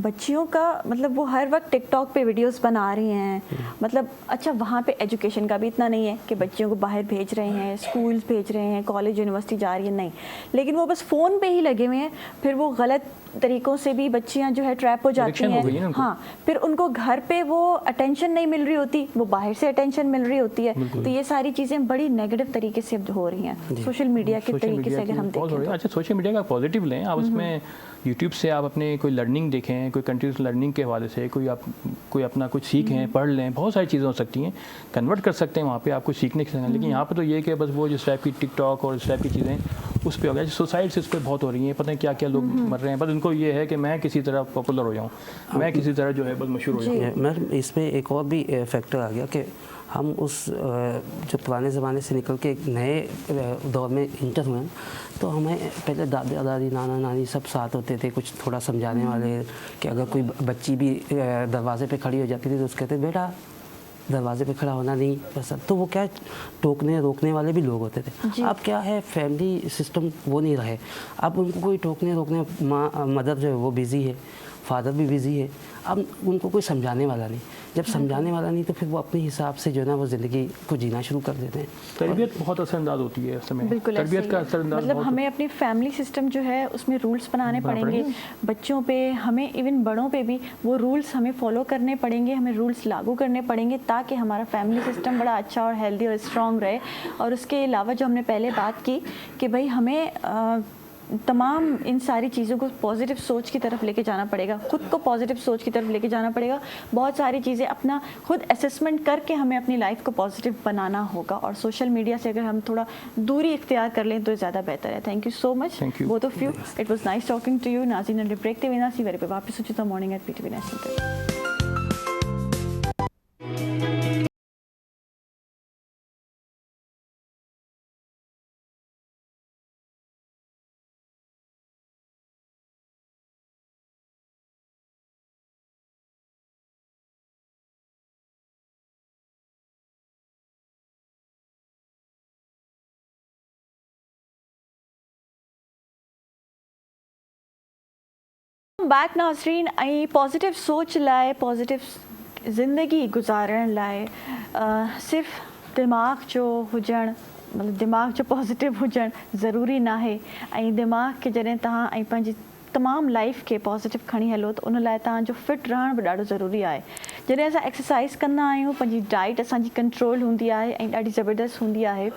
बच्चियों का मतलब वो हर वक्त टिकटॉक पे वीडियोस बना रही हैं। मतलब अच्छा, वहाँ पे एजुकेशन का भी इतना नहीं है कि बच्चियों को बाहर भेज रहे हैं, स्कूल भेज रहे हैं, कॉलेज यूनिवर्सिटी जा रही है, नहीं, लेकिन वो बस फ़ोन पे ही लगे हुए हैं। फिर वो गलत तरीक़ों से भी बच्चियां जो है ट्रैप हो जाती हैं। हाँ, फिर उनको घर पे वो अटेंशन नहीं मिल रही होती, वो बाहर से अटेंशन मिल रही होती है। तो ये सारी चीज़ें बड़ी नेगेटिव तरीके से अब हो रही हैं सोशल मीडिया के तरीके से अगर हम देखें। अच्छा, सोशल मीडिया का पॉजिटिव लें आप, उसमें यूट्यूब से आप अपने कोई लर्निंग देखें, कोई कंटिन्यूस लर्निंग के हवाले से कोई अपना कुछ सीखें, पढ़ लें, बहुत सारी चीज़ें हो सकती हैं, कन्वर्ट कर सकते हैं वहाँ पे आपको सीखने के संग। लेकिन यहाँ पे तो ये कि बस वो जिस टाइप की टिकटॉक और इस टाइप की चीज़ें उस पर हो गया, सुसाइड्स इस पर बहुत हो रही हैं, पता नहीं क्या क्या लोग मर रहे हैं, बस उनको ये है कि मैं किसी तरह पॉपुलर हो जाऊँ, मैं किसी तरह जो है बस मशहूर हो जाऊँ। मैडम, इसमें एक और भी फैक्टर आ गया कि हम उस जो पुराने ज़माने से निकल के एक नए दौर में इंटर हुए हैं, तो हमें पहले दादा दादी नाना नानी सब साथ होते थे, कुछ थोड़ा समझाने वाले, कि अगर कोई बच्ची भी दरवाजे पे खड़ी हो जाती थी तो उसके कहते बेटा दरवाजे पे खड़ा होना नहीं पसंद, तो वो क्या टोकने रोकने वाले भी लोग होते थे। अब क्या है, फैमिली सिस्टम वो नहीं रहे, अब उनको कोई टोकने रोकने, मदर जो है वो बिज़ी है, फादर भी बिज़ी है, अब उनको कोई समझाने वाला नहीं। जब समझाने वाला नहीं तो फिर वो अपने हिसाब से जो है ना वो ज़िंदगी को जीना शुरू कर देते हैं। तरबियत बहुत असरअंदाज होती है इस समय, बिल्कुल तरबियत का असरअंदाज मतलब हमें अपनी फैमिली सिस्टम जो है उसमें रूल्स बनाने पड़ेंगे बच्चों पे, हमें इवन बड़ों पे भी वो रूल्स हमें फॉलो करने पड़ेंगे, हमें रूल्स लागू करने पड़ेंगे ताकि हमारा फैमिली सिस्टम बड़ा अच्छा और हेल्दी और स्ट्रॉन्ग रहे। और उसके अलावा जो हमने पहले बात की कि भाई हमें तमाम इन सारी चीज़ों को पॉजिटिव सोच की तरफ लेके जाना पड़ेगा, खुद को पॉजिटिव सोच की तरफ लेके जाना पड़ेगा। बहुत सारी चीज़ें अपना खुद असेसमेंट करके हमें अपनी लाइफ को पॉजिटिव बनाना होगा और सोशल मीडिया से अगर हम थोड़ा दूरी इख्तियार कर लें तो ज़्यादा बेहतर है। Thank you so much both of you, it was nice talking to you. नाज़रीन, ब्रेक ते वेना सी वेरी पे वापस उचित morning at PTV national. Back नाज़रीन, ऐं पॉजिटिव सोच लाइ, पॉजिटिव ज़िंदगी गुज़ारण लाइ सिर्फ़ दिमाग़ जो हुजणु, मतलब दिमाग़ जो पॉजिटिव हुजणु ज़रूरी ना है। ऐं दिमाग़ खे जॾहिं तव्हां ऐं पंहिंजी तमामु लाइफ खे पॉजिटिव खणी हलो त उन लाइ तव्हांजो फिट रहण बि ॾाढो ज़रूरी आहे। जॾहिं असां एक्सरसाइज़ कंदा आहियूं, पंहिंजी डाइट असांजी कंट्रोल हूंदी आहे ऐं ॾाढी ज़बरदस्त हूंदी आहे,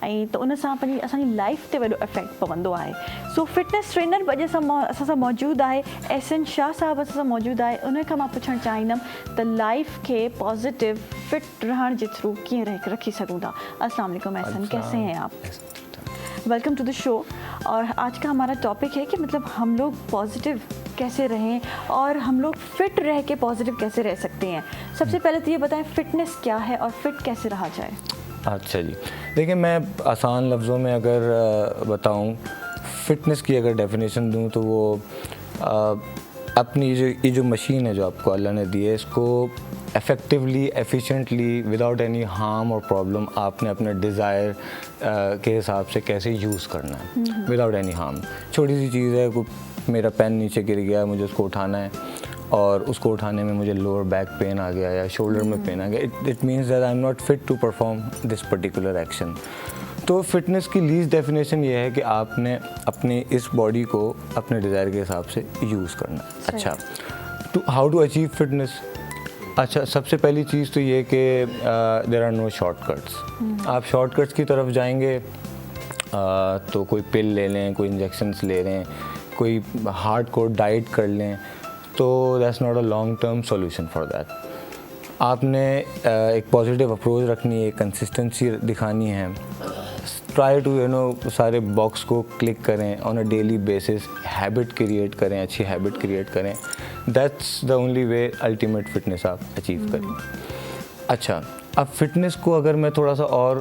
ऐं त उन सां पंहिंजी असांजी लाइफ ते वॾो इफेक्ट पवंदो आहे। सो फिटनेस ट्रेनर बि अॼु असां सां मौजूदु आहे, एहसन शाह साहब असां सां मौजूदु आहे। उन खां मां पुछणु चाहींदमि त लाइफ खे पॉजिटिव फिट रहण जे थ्रू कीअं रखी सघूं था। अस्सलाम वालेकुम एहसन, कैसे हैं आप? Welcome to the show. और आज का हमारा टॉपिक है कि मतलब हम लोग पॉजिटिव कैसे रहें और हम लोग फिट रह के पॉजिटिव कैसे रह सकते हैं। सबसे पहले तो ये बताएं फिटनेस क्या है और फिट कैसे रहा जाए। अच्छा जी, देखिए मैं आसान लफ्ज़ों में अगर बताऊं, फिटनेस की अगर डेफिनेशन दूं तो वो अपनी ये जो मशीन है जो आपको अल्लाह ने दी है, इसको effectively, efficiently, without any harm और प्रॉब्लम आपने अपने डिज़ायर के हिसाब से कैसे यूज़ करना है विदाउट एनी हार्म। छोटी सी चीज़ है, मेरा पेन नीचे गिर गया, मुझे उसको उठाना है और उसको उठाने में मुझे लोअर बैक पेन आ गया या शोल्डर में पेन आ गया, it means that I am not fit to perform this particular action. तो फिटनेस की लीस्ट डेफिनेशन ये है कि आपने अपनी इस बॉडी को अपने डिज़ायर के हिसाब से यूज़ करना है। अच्छा, तो हाउ टू अचीव फिटनेस? अच्छा, सबसे पहली चीज़ तो ये कि देयर आर नो शॉर्टकट्स। आप शॉर्टकट्स की तरफ जाएंगे तो कोई पिल ले लें, कोई इंजेक्शंस ले लें, कोई हार्डकोर डाइट कर लें, तो that's not a long term solution for that. आपने एक पॉजिटिव अप्रोच रखनी है, कंसिस्टेंसी दिखानी है। ट्राई टू सारे बॉक्स को क्लिक करें on a daily basis, habit create करें, अच्छी हैबिट क्रिएट करें। That's the only way ultimate fitness आप अचीव करें। अच्छा, अब फिटनेस को अगर मैं थोड़ा सा और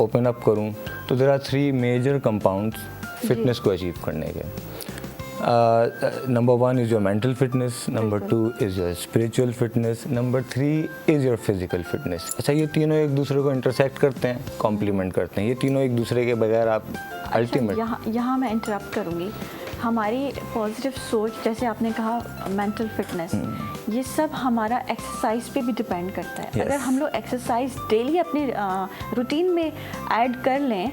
ओपन अप करूं तो there are 3 major compounds fitness को अचीव करने के। Number 1 is your mental fitness, number 2 is your spiritual fitness, number 3 is your physical fitness. अच्छा, ये तीनों एक दूसरे को इंटरसेक्ट करते हैं, कॉम्प्लीमेंट करते हैं। ये तीनों एक दूसरे के बगैर आप अल्टीमेट। यहाँ मैं इंटरप्ट करूँगी। हमारी पॉजिटिव सोच, जैसे आपने कहा मेंटल फिटनेस, ये सब हमारा एक्सरसाइज पे भी डिपेंड करता है। अगर हम लोग एक्सरसाइज डेली अपनी रूटीन में ऐड कर लें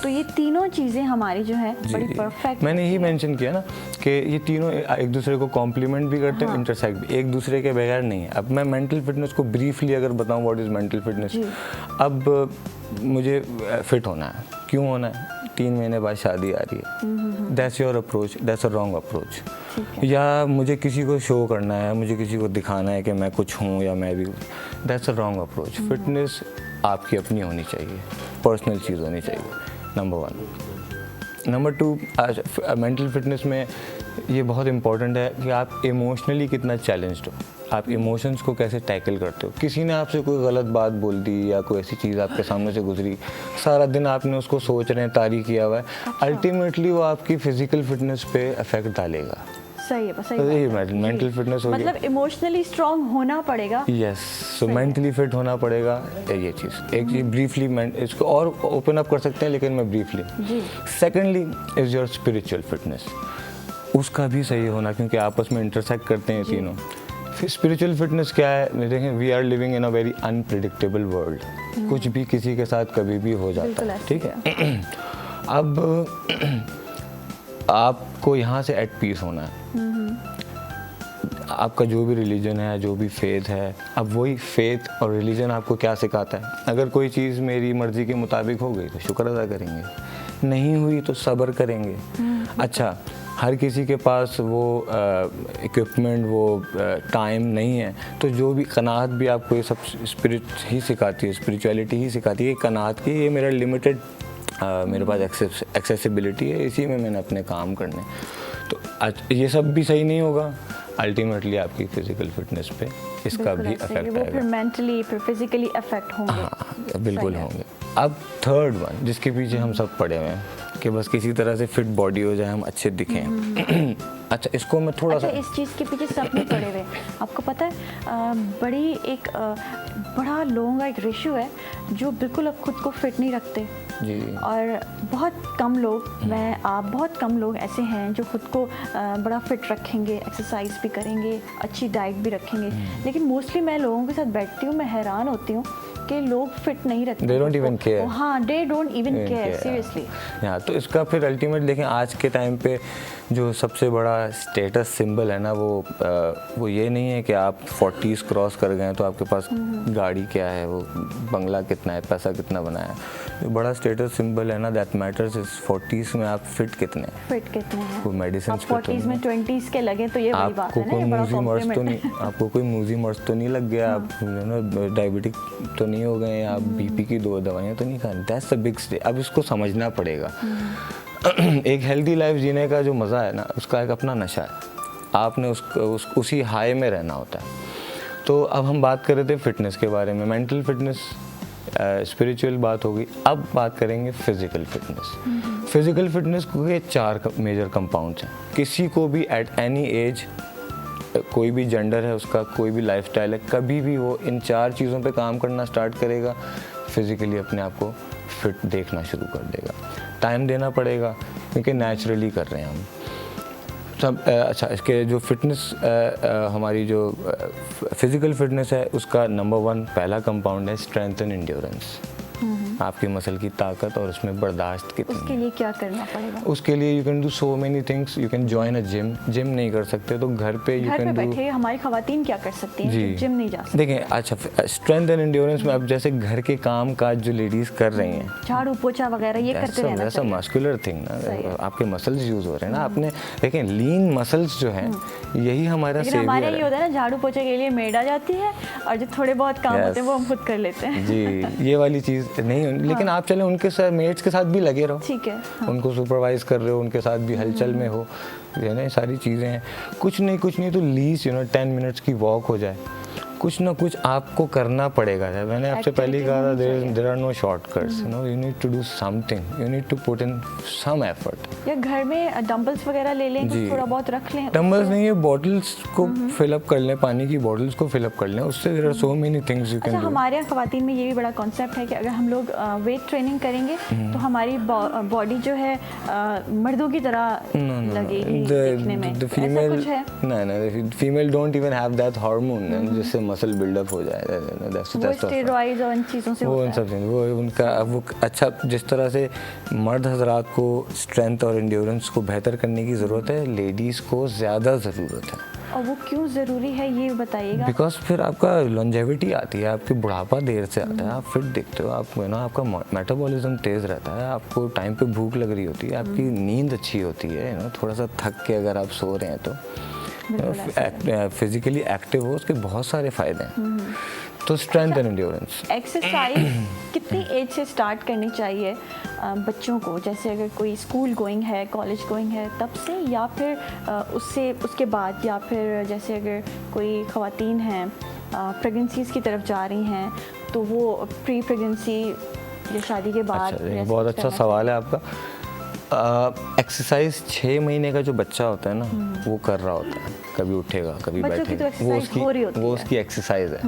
तो ये तीनों चीज़ें हमारी जो है बड़ी परफेक्ट। मैंने यही मेंशन किया ना कि ये तीनों एक दूसरे को कॉम्प्लीमेंट भी करते हैं, इंटरसेक्ट भी, एक दूसरे के बगैर नहीं है। अब मैं मेंटल फिटनेस को ब्रीफली अगर बताऊँ, व्हाट इज़ मेंटल फिटनेस। अब मुझे फिट होना है, क्यों होना है? 3 महीने बाद शादी आ रही है, that's your approach, that's a wrong approach. या मुझे किसी को शो करना है, मुझे किसी को दिखाना है कि मैं कुछ हूँ या मैं भी, that's a wrong approach. Fitness आपकी अपनी होनी चाहिए, पर्सनल चीज़ होनी चाहिए, नंबर 1। नंबर 2, मेंटल फिटनेस में ये बहुत इम्पॉर्टेंट है कि आप इमोशनली कितना चैलेंज्ड हो, आप इमोशंस को कैसे टैकल करते हो। किसी ने आपसे कोई गलत बात बोल दी या कोई ऐसी चीज़ आपके सामने से गुजरी, सारा दिन आपने उसको सोच रहे हैं, तारी किया हुआ है, अल्टीमेटली वो आपकी फिजिकल फिटनेस पे इफेक्ट डालेगा। सही है, सही तो ये मेंटल फिटनेस हो गई, मतलब इमोशनली स्ट्रांग होना पड़ेगा। यस, सो मेंटली फिट होना पड़ेगा। ये चीज़ एक चीज़ ब्रीफली इसको और ओपन अप कर सकते हैं, लेकिन मैं briefly. Secondly is your spiritual fitness, उसका भी सही होना, क्योंकि आपस में इंटरसेक्ट करते हैं तीनों। स्पिरिचुअल फिटनेस क्या है? देखें, we are living in a very unpredictable world, कुछ भी किसी के साथ कभी भी हो जाता है, ठीक है। अब आपको यहाँ से एट पीस होना है। आपका जो भी रिलीजन है, जो भी फेथ है, अब वही फेथ और रिलीजन आपको क्या सिखाता है? अगर कोई चीज़ मेरी मर्ज़ी के मुताबिक हो गई तो शुक्र अदा करेंगे, नहीं हुई तो सब्र करेंगे। अच्छा, हर किसी के पास वो इक्विपमेंट, वो टाइम नहीं है, तो जो भी कनात भी आपको ये सब स्पिरिट ही सिखाती है, स्पिरिचुअलिटी ही सिखाती है। कनात की ये मेरा लिमिटेड, मेरे पास एक्सेसिबिलिटी है, इसी में मैंने अपने काम करने। तो ये सब भी सही नहीं होगा, अल्टीमेटली आपकी फिजिकल फिटनेस पे इसका भी इफेक्ट आएगा। फिर मेंटली, फिर फिजिकली इफेक्ट होंगे। हाँ, बिल्कुल होंगे। अब थर्ड वन जिसके पीछे हम सब पड़े हुए हैं कि बस किसी तरह से फिट बॉडी हो जाए, हम अच्छे दिखें। अच्छा, इसको मैं थोड़ा सा, इस चीज़ के पीछे सब नहीं पड़े हुए। आपको पता है बड़ा लोगों का एक रेशियो है जो बिल्कुल अब खुद को फिट नहीं रखते। जी। और बहुत कम लोग, मैं आप बहुत कम लोग ऐसे हैं जो खुद को बड़ा फिट रखेंगे, एक्सरसाइज भी करेंगे, अच्छी डाइट भी रखेंगे, लेकिन मोस्टली मैं लोगों के साथ बैठती हूँ, मैं हैरान होती हूँ कि लोग फिट नहीं रखते। They don't even care. हाँ, they don't even care, seriously. हाँ, तो इसका फिर अल्टीमेट देखें आज के टाइम पे जो सबसे बड़ा स्टेटस सिंबल है ना वो ये नहीं है कि आप 40s क्रॉस कर गए तो आपके पास गाड़ी क्या है, वो बंगला कितना है, पैसा कितना बनाया है। जो बड़ा स्टेटस सिंबल है ना दैट मैटर्स इज 40s में आप फिट कितने हैं, कोई मेडिसिन आप 40s में 20s के लगे तो ये बड़ी बात है ना, ये बड़ा कॉम्प्लीमेंट है। आपको कोई मूजी मर्ज तो नहीं लग गया, आप डायबिटिक तो नहीं हो गए, आप बीपी की 2 दवाइयाँ तो नहीं खानी। That's a big step. अब इसको समझना पड़ेगा। एक हेल्दी लाइफ जीने का जो मज़ा है ना, उसका एक अपना नशा है। आपने उसी हाई में रहना होता है। तो अब हम बात कर रहे थे फिटनेस के बारे में, मेंटल फिटनेस, स्पिरिचुअल बात होगी। अब बात करेंगे फिज़िकल फिटनेस। फिज़िकल फिटनेस के 4 मेजर कंपाउंड्स हैं। किसी को भी एट एनी एज, कोई भी जेंडर है उसका, कोई भी लाइफस्टाइल है, कभी भी वो इन 4 चीज़ों पे काम करना स्टार्ट करेगा, फिज़िकली अपने आप को फिट देखना शुरू कर देगा। टाइम देना पड़ेगा क्योंकि नेचुरली कर रहे हैं हम सब। अच्छा, इसके जो फिटनेस हमारी जो फिज़िकल फिटनेस है उसका नंबर 1 पहला कंपाउंड है स्ट्रेंथ एंड एंड्योरेंस। आपकी मसल की ताकत और उसमें बर्दाश्त कितनी। उसके लिए क्या करना पड़ेगा? उसके लिए you can do so many things. You can join a gym नहीं कर सकते तो घर पे यू कैन डू। बैठे हमारी ख़वातीन क्या कर सकती हैं जो जिम नहीं जा सकती? देखें, अच्छा स्ट्रेंथ एंड एंड्योरेंस में अब जैसे घर के काम काज जो लेडीज़ कर रही हैं, झाड़ू पोछा वगैरह ये करते रहना चाहिए। ऐसा मस्कुलर थिंग ना, आपके मसल्स यूज़ हो रहे हैं ना। आपने देखें लीन मसल्स जो हैं यही हमारा सेवियर है। हमारे ये होता है ना, झाड़ू पोछे के लिए मेड आ जाती है और जो थोड़े बहुत काम होते हैं वो हम खुद कर लेते हैं। जी, ये वाली चीज़ नहीं, लेकिन आप चले उनके साथ मेट्स के साथ भी लगे रहो, ठीक है। उनको सुपरवाइज कर रहे हो, उनके साथ भी हलचल में हो, ये ना सारी चीज़ें हैं। कुछ नहीं तो लीस्ट 10 मिनट्स की वॉक हो जाए। कुछ ना कुछ आपको करना पड़ेगा। मैंने आपसे पहले कहा था there are no shortcuts, you need to do something, you need to put in some effort. या घर में डंबल्स वगैरह ले लें, कुछ थोड़ा बहुत रख लें। डंबल्स नहीं है, बॉटल्स को फिल अप कर लें, पानी की बॉटल्स को फिल अप कर लें, उससे there are so many things you can do. हमारे यहाँ ख़वातीन में ये भी बड़ा कॉन्सेप्ट है कि अगर हम लोग वेट ट्रेनिंग करेंगे तो हमारी बॉडी जो है मर्दों की तरह लगेगी देखने में। ऐसा कुछ है? नहीं, female don't even have that hormone जिससे मसल बिल्डअप हो जाए। वो स्टेरॉइड्स और इन चीज़ों से वो उन सब वो उनका वो अच्छा, जिस तरह से मर्द हजरात को स्ट्रेंथ और एंड्योरेंस को बेहतर करने की ज़रूरत है, लेडीज़ को ज़्यादा ज़रूरत है। और वो क्यों ज़रूरी है ये बताइएगा? बिकॉज फिर आपका लॉन्जेविटी आती है, आपकी बुढ़ापा देर से आता है, आप फिट दिखते हो, आप ना आपका मेटाबॉलिज्म तेज़ रहता है, आपको टाइम पे भूख लग रही होती है, आपकी नींद अच्छी होती है, थोड़ा सा थक के अगर आप सो रहे हैं तो फिजिकली एक्टिव हो, उसके बहुत सारे फ़ायदे हैं। तो स्ट्रेंथ एंड एंड्योरेंस। एक्सरसाइज कितनी एज से स्टार्ट करनी चाहिए बच्चों को? जैसे अगर कोई स्कूल गोइंग है, कॉलेज गोइंग है तब से, या फिर उसके बाद, या फिर जैसे अगर कोई ख़वातीन हैं प्रेगनेंसीज़ की तरफ जा रही हैं तो वो प्री प्रेगनेंसी या शादी के बाद? अच्छा, बहुत अच्छा सवाल है आपका। एक्सरसाइज 6 महीने का जो बच्चा होता है ना वो कर रहा होता है, कभी उठेगा कभी बैठेगा, वो उसकी एक्सरसाइज है।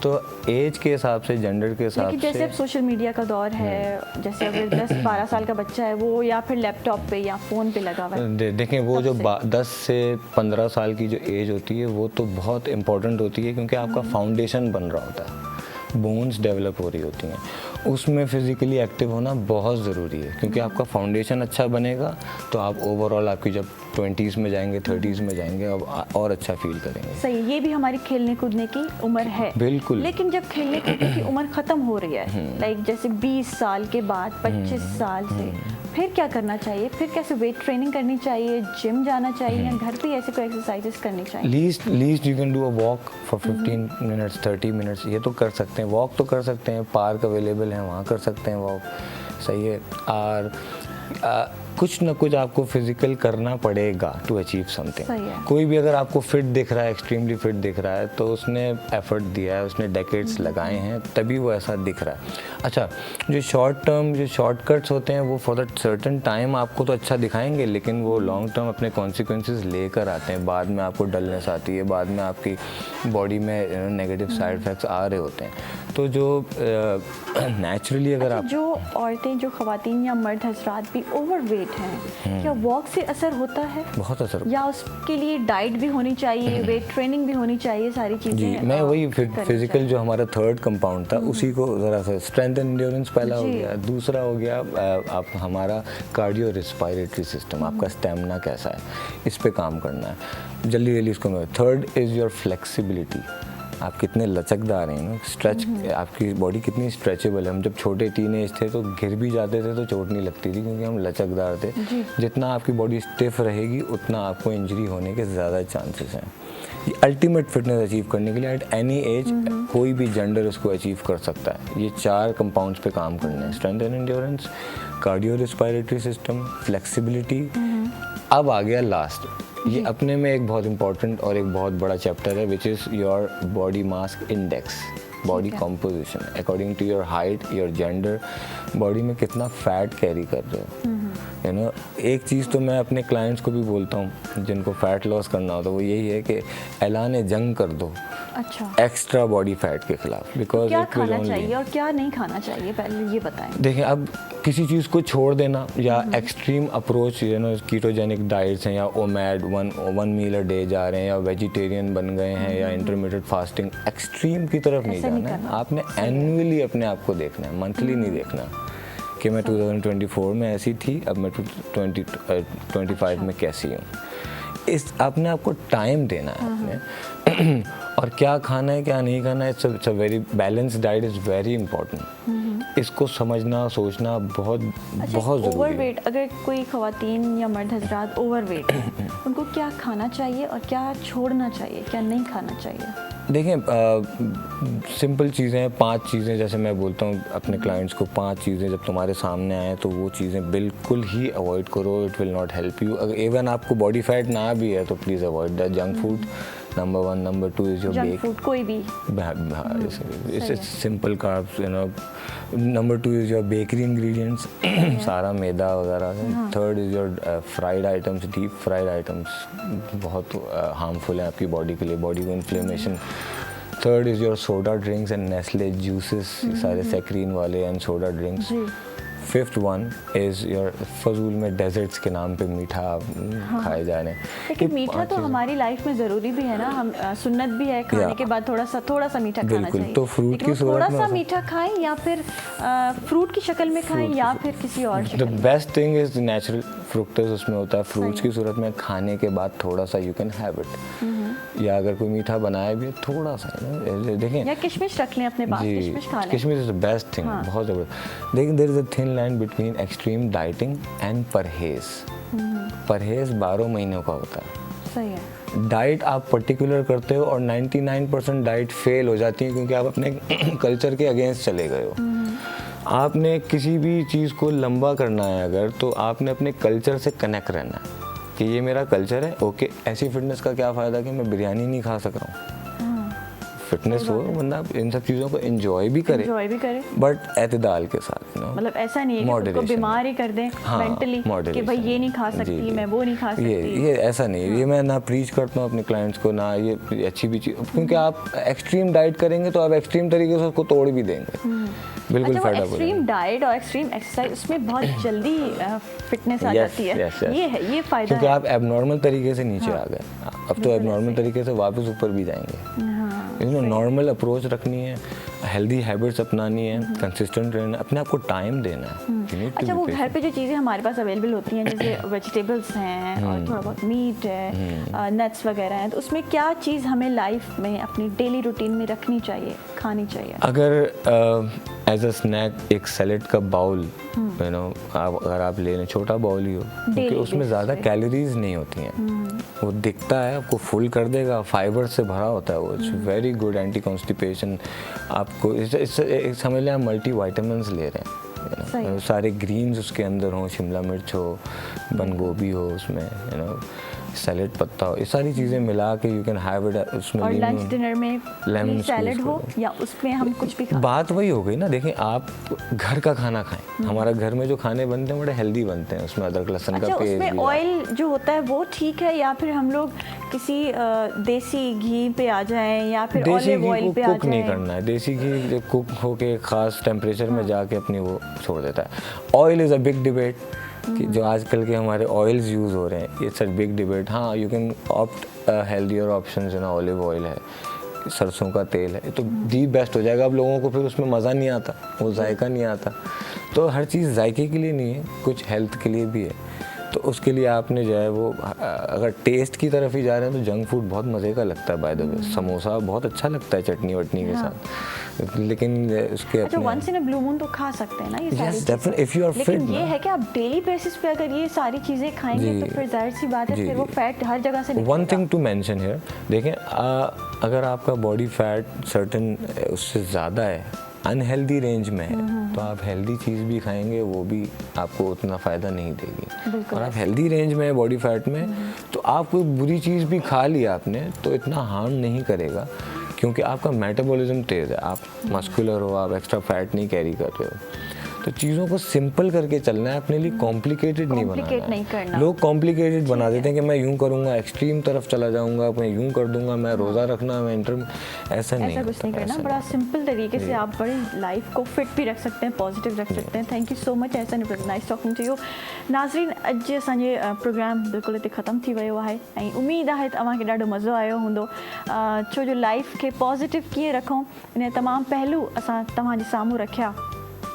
तो एज के हिसाब से, जेंडर के हिसाब से, जैसे अब सोशल मीडिया का दौर है, जैसे अगर 10-12 साल का बच्चा है वो या फिर लैपटॉप पे या फ़ोन पे लगा हुआ है, देखें वो जो 10 से 15 साल की जो एज होती है वो तो बहुत इंपॉर्टेंट होती है क्योंकि आपका फाउंडेशन बन रहा होता है, बोन्स डेवलप हो रही होती हैं, उसमें फिज़िकली एक्टिव होना बहुत ज़रूरी है क्योंकि आपका फाउंडेशन अच्छा बनेगा तो आप ओवरऑल आपकी जब 20s में जाएंगे, 30s में जाएंगे और अच्छा फील करेंगे। सही, ये भी हमारी खेलने कूदने की उम्र है। बिल्कुल। लेकिन जब खेलने कूदने की उम्र ख़त्म हो रही है, लाइक जैसे 20 साल के बाद, 25 साल से, फिर क्या करना चाहिए? फिर कैसे वेट ट्रेनिंग करनी चाहिए, जिम जाना चाहिए, या घर पे ऐसे कोई एक्सरसाइजेस करनी चाहिए? Least you can do a walk for 15 minutes, 30 minutes, ये तो कर सकते हैं, वॉक तो कर सकते हैं, पार्क अवेलेबल है वहाँ कर सकते हैं वॉक, सही है। और कुछ ना कुछ आपको फिजिकल करना पड़ेगा टू अचीव सही समथिंग। है। कोई भी अगर आपको फिट दिख रहा है, एक्सट्रीमली फिट दिख रहा है, तो उसने एफर्ट दिया है, उसने डेकेड्स लगाए हैं, तभी वो ऐसा दिख रहा है। अच्छा, जो शॉर्ट टर्म जो शॉर्टकट्स होते हैं वो फॉर दैट सर्टेन टाइम आपको तो अच्छा दिखाएंगे, लेकिन वो लॉन्ग टर्म अपने कॉन्सिक्वेंसेस लेकर आते हैं। बाद में आपको डलनेस आती है, बाद में आपकी बॉडी में नेगेटिव साइड इफेक्ट्स आ रहे होते हैं। तो जो नेचुरली अगर आप जो औरतें, जो खवातीन या मर्द हजरात भी ओवरवेट हैं, क्या वॉक से असर होता है? बहुत असर, या उसके लिए डाइट भी होनी चाहिए, वेट ट्रेनिंग भी होनी चाहिए, सारी चीज़ें? जी, मैं वही फिजिकल जो हमारा थर्ड कंपाउंड था उसी को ज़रा सा स्ट्रेंथ एंड एंड्योरेंस पहला हो गया। दूसरा हो गया आप हमारा कार्डियो रिस्पायरेटरी सिस्टम, आपका स्टेमिना कैसा है, इस पे काम करना है जल्दी जल्दी इसको। मैं थर्ड इज़ योर फ्लेक्सिबिलिटी, आप कितने लचकदार हैं ना, स्ट्रेच, आपकी बॉडी कितनी स्ट्रेचेबल है। हम जब छोटे टीनेज थे तो गिर भी जाते थे तो चोट नहीं लगती थी, क्योंकि हम लचकदार थे। जितना आपकी बॉडी स्टिफ रहेगी उतना आपको इंजरी होने के ज़्यादा चांसेस हैं। ये अल्टीमेट फिटनेस अचीव करने के लिए एट एनी एज कोई भी जेंडर उसको अचीव कर सकता है। ये 4 कंपाउंड्स पे काम करने हैं, strength and endurance, cardio respiratory system, flexibility. अब आ गया लास्ट, ये अपने में एक बहुत इंपॉर्टेंट और एक बहुत बड़ा चैप्टर है, which is your body mass index, body composition. According to your height, your gender, body में कितना फैट कैरी कर रहे हो। यू नो, एक चीज़ तो मैं अपने क्लाइंट्स को भी बोलता हूँ जिनको फैट लॉस करना हो, तो वो यही है कि ऐलान जंग कर दो अच्छा एक्स्ट्रा बॉडी फैट के खिलाफ। बिकॉज क्या खाना चाहिए और क्या नहीं खाना चाहिए, पहले ये बताएं। देखिए, अब किसी चीज़ को छोड़ देना या extreme approach, you know, ketogenic diets हैं या OMAD one meal a day जा रहे हैं या वेजिटेरियन बन गए हैं या इंटरमीडिएट फास्टिंग, एक्सट्रीम की तरफ नहीं जाना है। आपने एनुअली अपने आप को देखना है, मंथली नहीं देखना कि मैं 2024 में ऐसी थी, अब मैं 2025 में कैसी हूँ। इस अपने आप को टाइम देना है अपने और क्या खाना है क्या नहीं खाना है। It's a very balanced diet is very important. इसको समझना सोचना बहुत बहुत ज़रूरी है। ओवरवेट, अगर कोई खवातीन या मर्द हजरात ओवरवेट हैं, उनको क्या खाना चाहिए और क्या छोड़ना चाहिए, क्या नहीं खाना चाहिए? देखें, सिंपल चीज़ें हैं, 5 चीज़ें जैसे मैं बोलता हूँ अपने क्लाइंट्स को, 5 चीज़ें जब तुम्हारे सामने आए तो वो चीज़ें बिल्कुल ही अवॉइड करो। It will not help you. अगर इवन आपको बॉडी फैट ना भी है तो please avoid that. Junk food number 1, number 2 is your junk food कोई भी, it's simple carbs, you know. Number 2 is your bakery ingredients, सारा मैदा वगैरह। Third is your fried items, deep fried items बहुत harmful है आपकी बॉडी के लिए, body को inflammation. Third is your soda drinks and Nestle juices, सारे सैक्रीन वाले and soda drinks. Fifth one is your फजूल में डेजर्ट्स के नाम पे मीठा खाए जा रहे हैं। लेकिन मीठा तो हमारी लाइफ में ज़रूरी भी है ना, हम सुन्नत भी है खाने के बाद थोड़ा सा मीठा खाना चाहिए। तो फ्रूट की सूरत थोड़ा सा मीठा खाएं या फिर फ्रूट की शक्ल में खाएं या फिर किसी और शक्ल में। The best thing is natural fructose उसमें होता है। फ्रूट्स की सूरत में खाने के बाद थोड़ा सा यू कैन हैव इट, या अगर कोई मीठा बनाया भी है थोड़ा सा, देखें, या किशमिश रख लें अपने पास, किशमिश खा लें। किशमिश इज़ द बेस्ट थिंग, बहुत ज़बरदस्त। लेकिन there is a thin line between extreme dieting and परहेज। परहेज 12 महीनों का होता है। सही है। डाइट आप पर्टिकुलर करते हो और 99% डाइट फेल हो जाती है क्योंकि आप अपने कल्चर के अगेंस्ट चले गए हो। आपने किसी भी चीज़ को लंबा करना है अगर, तो आपने अपने कल्चर से कनेक्ट रहना है कि ये मेरा कल्चर है। ओके, ऐसी फिटनेस का क्या फ़ायदा कि मैं बिरयानी नहीं खा सक रहा हूँ। फिटनेस हो बंदा इन सब चीज़ों को एंजॉय भी करे, बट एतदाल के साथ। मतलब ऐसा नहीं है कि उसको बीमार ही कर दें मेंटली कि भाई ये नहीं खा सकती, मैं वो नहीं खा सकती। ये ऐसा नहीं है। ये मैं ना प्रीच करता हूँ अपने क्लाइंट्स को, ना ये अच्छी भी चीज़, क्योंकि आप एक्सट्रीम डाइट करेंगे तो आप एक्सट्रीम तरीके से उसको तोड़ भी देंगे। बिल्कुल अच्छा, वो एक्सट्रीम डाइट और एक्सट्रीम एक्सरसाइज उसमें बहुत जल्दी फिटनेस आ जाती है। ये है, ये फायदा है, क्योंकि आप एबनॉर्मल तरीके से नीचे आ गए, अब तो एबनॉर्मल तरीके से वापस ऊपर भी जाएंगे। नॉर्मल अप्रोच रखनी है, हेल्दी हैबिट्स अपनानी है, कंसिस्टेंट रहना, अपने आप को टाइम देना है। अच्छा, वो घर पे जो चीज़ें हमारे पास अवेलेबल होती हैं जैसे वेजिटेबल्स हैं और थोड़ा बहुत मीट है, नट्स वगैरह हैं, तो उसमें क्या चीज़ हमें लाइफ में अपनी डेली रूटीन में रखनी चाहिए, खानी चाहिए? अगर एज अ स्नैक एक सैलेड का बाउल, यू नो, अगर आप ले लें, छोटा बाउल ही हो, क्योंकि उसमें ज़्यादा कैलोरीज नहीं होती हैं। वो दिखता है, आपको फुल कर देगा, फाइबर से भरा होता है वो। It's very good anti constipation. आपको समझ लें आप मल्टी वाइटामिन्स ले रहे हैं। है सारे ग्रीन्स उसके अंदर हों, शिमला मिर्च हो, बंद गोभी हो उसमें, सैलेड पत्ता हो, ये सारी चीज़ें मिला के यू कैन हैव इट उसमें। और लंच डिनर में लेमन सैलेड हो या उसमें हम कुछ भी खाएं। बात वही हो गई ना, देखें आप घर का खाना खाएं, हमारा घर में जो खाने बनते हैं बड़े हेल्दी बनते हैं, उसमें अदरक लहसुन का पेस्ट, उसमें ऑयल जो होता है वो ठीक है, या फिर हम लोग किसी देसी घी पे आ जाएं या फिर ऑलिव ऑयल पे आ जाएं? कुक नहीं करना है, देसी घी कुक होके खास टेम्परेचर में जाके अपनी वो छोड़ देता है। Oil is a big debate कि जो आजकल के हमारे ऑयल्स यूज़ हो रहे हैं, इट्स अ बिग डिबेट। हाँ, you can opt healthier options है ना, ऑलिव ऑयल है, सरसों का तेल है, तो दी बेस्ट हो जाएगा। अब लोगों को फिर उसमें मज़ा नहीं आता, वो जायका नहीं आता, तो हर चीज़ जायके के लिए नहीं है, कुछ हेल्थ के लिए भी है। तो उसके लिए आपने जो है वो अगर टेस्ट की तरफ ही जा रहे हैं तो जंक फूड बहुत मज़े का लगता है। बाय द वे समोसा बहुत अच्छा लगता है चटनी वटनी के साथ, लेकिन उसके अच्छा once in a blue moon तो खा सकते हैं ना ये सारी चीजें, इफ यू आर फिट। लेकिन ये है कि आप डेली बेसिस पे अगर ये सारी चीज़ें खाएंगे तो फिर जाहिर सी बात है फिर वो फैट हर जगह से निकलेगा। One thing to mention here, देखें अगर आपका बॉडी फैट सर्टेन उससे ज़्यादा है, अनहेल्दी रेंज में है, तो आप हेल्दी चीज़ भी खाएंगे वो भी आपको उतना फ़ायदा नहीं देगी। और आप हेल्दी रेंज में बॉडी फैट में, तो आप कोई बुरी चीज़ भी खा लिया आपने तो इतना हार्म नहीं करेगा, क्योंकि आपका मेटाबॉलिज्म तेज़ है, आप मस्कुलर हो, आप एक्स्ट्रा फैट नहीं कैरी कर रहे हो। तो चीज़ों को सिंपल करके चलना है, अपने लिए कॉम्प्लिकेटेड नहीं बनाना है। लोग कॉम्प्लिकेटेड बना देते हैं कि मैं यूँ करूँगा, एक्सट्रीम तरफ चला जाऊँगा, मैं यूँ कर दूँगा, मैं रोज़ा रखना, मैं ऐसा नहीं कुछ नहीं करना। बड़ा सिंपल तरीके से आप बड़ी लाइफ को फिट भी रख सकते हैं, पॉजिटिव रख सकते हैं। Thank you so much Ehsan, it was nice talking to you. नाज़रीन, अॼु असांजे प्रोग्राम बिल्कुलु हिते ख़तमु थी वियो आहे ऐं उमेद आहे तव्हांखे ॾाढो मज़ो आयो हूंदो, छो जो लाइफ खे पॉजिटिव कीअं रखूं इन तमामु पहलू असां तव्हांजे साम्हूं रखिया।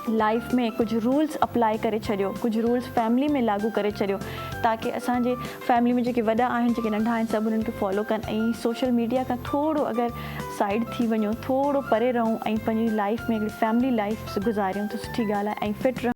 लाइफ में कुछ रूल्स अप्लाई करे छॾियो, कुछ रूल्स फैमिली में लागू करे छॾियो, ताकि असांजे फैमिली में जेके वॾा आहिनि, जेके नंढा आहिनि, सभु उन्हनि खे फॉलो कनि ऐं सोशल मीडिया खां थोरो अगरि साइड थी वञूं, थोरो परे रहूं ऐं पंहिंजी लाइफ में हिकिड़ी फैमिली लाइफ गुज़ारियूं त सुठी ॻाल्हि आहे ऐं फिट रहूं।